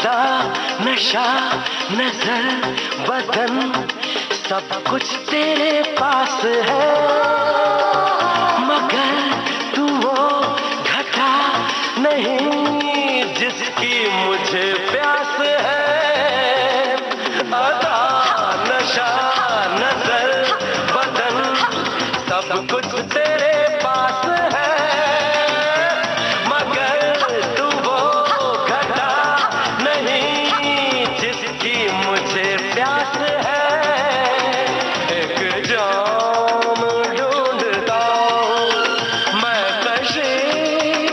अदा नशा नजर बदन सब कुछ तेरे पास है, मगर तू वो घटा नहीं जिसकी मुझे प्यास है। अदा नशा नजर बदन सब कुछ तेरे पास है, मगर तू वो घटा नहीं जिसकी मुझे प्यास है। एक जाम ढूंढता हूँ मैं कशीं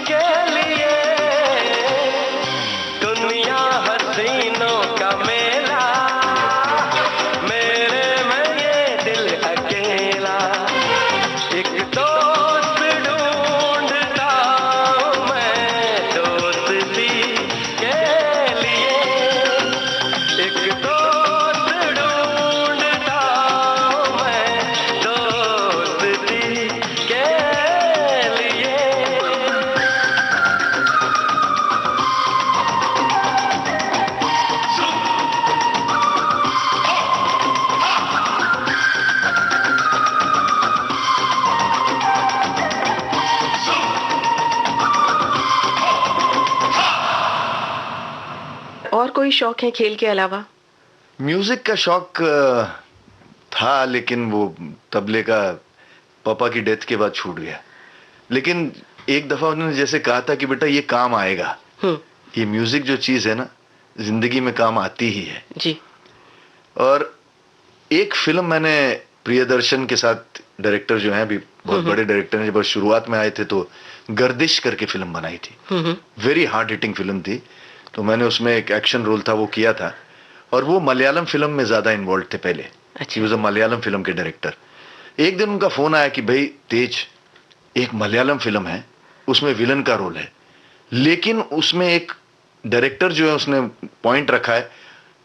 के लिए, दुनिया हसीनों का मेला, मेरे में ये दिल अकेला। एक दोस्त ढूंढता हूँ मैं दोस्ती के लिए, एक दोस्त ढूंढता हूँ मैं दोस्ती के लिए। और कोई शौक है खेल के अलावा? म्यूजिक का शौक था, लेकिन वो तबले का पापा की डेथ के बाद छूट गया। लेकिन एक दफा उन्होंने जैसे कहा था कि बेटा ये काम आएगा, ये म्यूजिक जो चीज है ना जिंदगी में काम आती ही है। जी। और एक फिल्म मैंने प्रियदर्शन के साथ, डायरेक्टर जो हैं अभी बहुत बड़े डायरेक्टर हैं, जब शुरुआत में आए थे तो गर्दिश करके फिल्म बनाई थी। वेरी हार्ड हिटिंग फिल्म थी। तो मैंने उसमें एक एक्शन रोल था वो किया था, और वो मलयालम फिल्म में ज्यादा इन्वॉल्व थे पहले। अच्छा। He was a Malayalam film के डायरेक्टर। एक दिन उनका फोन आया कि भाई तेज, एक मलयालम फिल्म है, उसमें विलन का रोल है, लेकिन उसमें एक डायरेक्टर जो है उसने पॉइंट रखा है,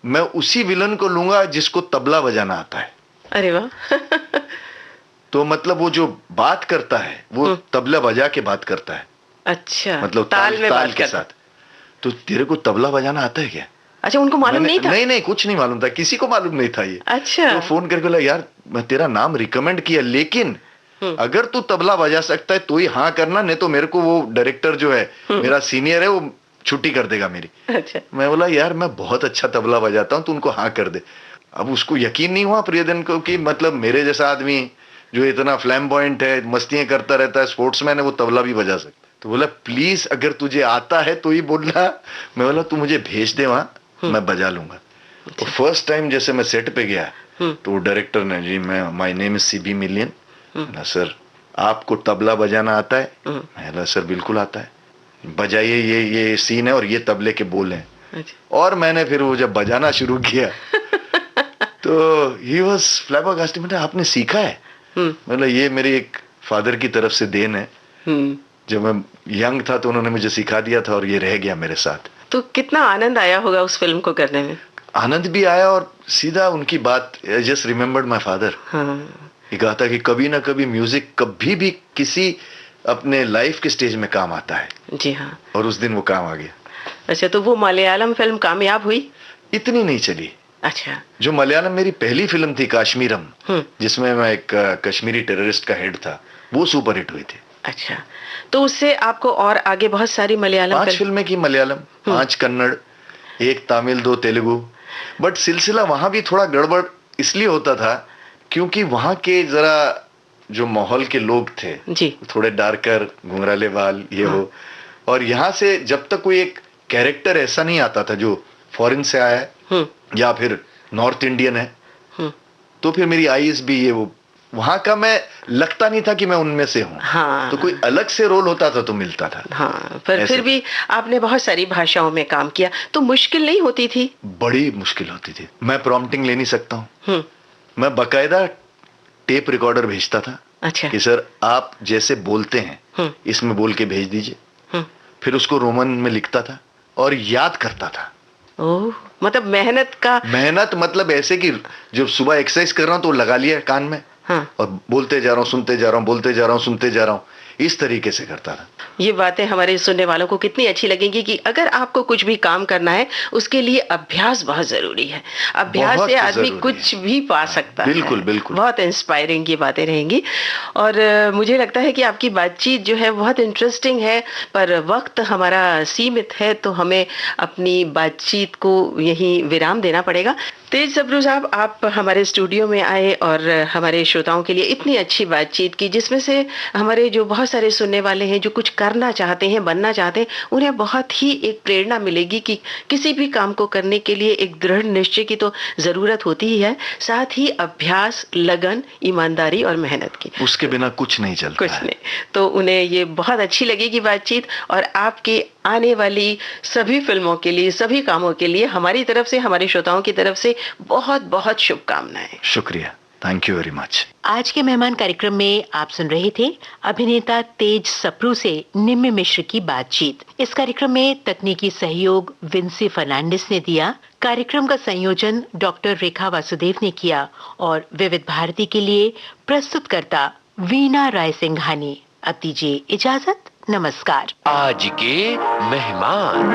मैं उसी विलन को लूंगा जिसको तबला बजाना आता है। अरे वाह। तो मतलब वो जो बात करता है वो तबला बजा के बात करता है, अच्छा, मतलब ताल में ताल बात के करता। साथ। तो तेरे को तबला बजाना आता है क्या? अच्छा, उनको मालूम नहीं था? नहीं नहीं, कुछ नहीं मालूम था, किसी को मालूम नहीं था ये। अच्छा। तो फोन करके बोला यार मैं तेरा नाम रिकमेंड किया, लेकिन अगर तू तबला बजा सकता है तो ही हाँ करना, नहीं तो मेरे को वो डायरेक्टर जो है मेरा सीनियर है वो छुट्टी कर देगा मेरी। अच्छा। मैं बोला यार मैं बहुत अच्छा तबला बजाता हूँ, तू उनको हाँ कर दे। अब उसको यकीन नहीं हुआ प्रियदर्शन को कि मतलब मेरे जैसा आदमी जो इतना फ्लैम्बॉयंट है, मस्तियां करता रहता है, स्पोर्ट्समैन है, वो तबला भी बजा सकता। तो बोला प्लीज अगर तुझे आता है तो ही बोलना। मैं बोला तू मुझे भेज दे वहां, मैं बजा लूंगा। तो फर्स्ट टाइम जैसे मैं सेट पे गया तो डायरेक्टर ने, जी मैं my name is CB million ना सर, आपको तबला बजाना आता है? मैं बोला सर बिल्कुल आता है, बजाइए, ये सीन है और ये तबले के बोल हैं। अच्छा। और मैंने फिर वो जब बजाना शुरू किया तो ही वॉज फ्लैबरगास्टेड। मतलब आपने सीखा है? मतलब ये मेरी एक फादर की तरफ से देन है। जब मैं यंग था तो उन्होंने मुझे सिखा दिया था और ये रह गया मेरे साथ। तो कितना आनंद आया होगा उस फिल्म को करने में? आनंद भी आया, और सीधा उनकी बात, I just remembered my father. ये कहा था कि कभी ना कभी म्यूजिक कभी भी किसी अपने लाइफ के स्टेज में काम आता है। जी हाँ। और उस दिन वो काम आ गया। अच्छा, तो वो मलयालम फिल्म कामयाब हुई? इतनी नहीं चली। अच्छा। जो मलयालम मेरी पहली फिल्म थी काश्मीरम, जिसमें मैं एक कश्मीरी टेररिस्ट का हेड था, वो सुपरहिट हुई थी। अच्छा, तो उससे आपको और आगे बहुत सारी मलयालम 5 फिल्में की मलयालम, 5 कन्नड़, 1 तमिल, 2 तेलुगु। बट सिलसिला वहां भी थोड़ा गड़बड़ इसलिए होता था क्योंकि वहां के जरा जो माहौल के लोग थे जी, थोड़े डार्कर, घुंघराले बाल, ये हो। और यहाँ से जब तक कोई एक कैरेक्टर ऐसा नहीं आता था जो फॉरेन से आया है या फिर नॉर्थ इंडियन है, तो फिर मेरी आईज भी ये वो वहां का मैं लगता नहीं था कि मैं उनमें से हूँ। हाँ। तो कोई अलग से रोल होता था तो मिलता था। हाँ, पर फिर भी आपने बहुत सारी भाषाओं में काम किया, तो मुश्किल नहीं होती थी? बड़ी मुश्किल होती थी। मैं प्रॉम्प्टिंग ले नहीं सकता हूँ, मैं बकायदा टेप रिकॉर्डर भेजता था। अच्छा। कि सर आप जैसे बोलते हैं इसमें बोल के भेज दीजिए। फिर उसको रोमन में लिखता था और याद करता था। ओह, मतलब मेहनत मतलब ऐसे कि जब सुबह एक्सरसाइज कर रहा हूँ तो लगा लिया कान में, और बोलते जा रहा हूँ, सुनते जा रहा हूँ, बोलते जा रहा हूँ, सुनते जा रहा हूँ। इस तरीके से करता था। ये बातें हमारे सुनने वालों को कितनी अच्छी लगेंगी कि अगर आपको कुछ भी काम करना है उसके लिए अभ्यास बहुत जरूरी है। अभ्यास बहुत से आदमी जरूरी कुछ है। भी पा सकता है। बिल्कुल, बिल्कुल। बहुत इंस्पायरिंग ये बातें रहेंगी। और मुझे लगता है कि आपकी बातचीत जो है बहुत इंटरेस्टिंग है, पर वक्त हमारा सीमित है तो हमें अपनी बातचीत को यहीं विराम देना पड़ेगा। तेज सप्रू साहब, आप हमारे स्टूडियो में आए और हमारे श्रोताओं के लिए इतनी अच्छी बातचीत की, जिसमें से हमारे जो बहुत सारे सुनने वाले हैं जो कुछ करना चाहते हैं, बनना चाहते हैं, उन्हें बहुत ही एक प्रेरणा मिलेगी कि किसी भी काम को करने के लिए एक दृढ़ निश्चय की तो जरूरत होती ही है, साथ ही अभ्यास, लगन, ईमानदारी और मेहनत की। उसके बिना कुछ नहीं चलता कुछ है। नहीं। तो उन्हें ये बहुत अच्छी लगेगी बातचीत, और आपके आने वाली सभी फिल्मों के लिए, सभी कामों के लिए हमारी तरफ से, हमारे श्रोताओं की तरफ से बहुत बहुत शुभकामनाएं। शुक्रिया, थैंक यू वेरी मच। आज के मेहमान कार्यक्रम में आप सुन रहे थे अभिनेता तेज सप्रू से निम्मी मिश्र की बातचीत। इस कार्यक्रम में तकनीकी सहयोग विंसी फर्नांडिस ने दिया। कार्यक्रम का संयोजन डॉक्टर रेखा वासुदेव ने किया और विविध भारती के लिए प्रस्तुतकर्ता वीणा राय सिंघानी। अब दीजिए इजाजत, नमस्कार। आज के मेहमान।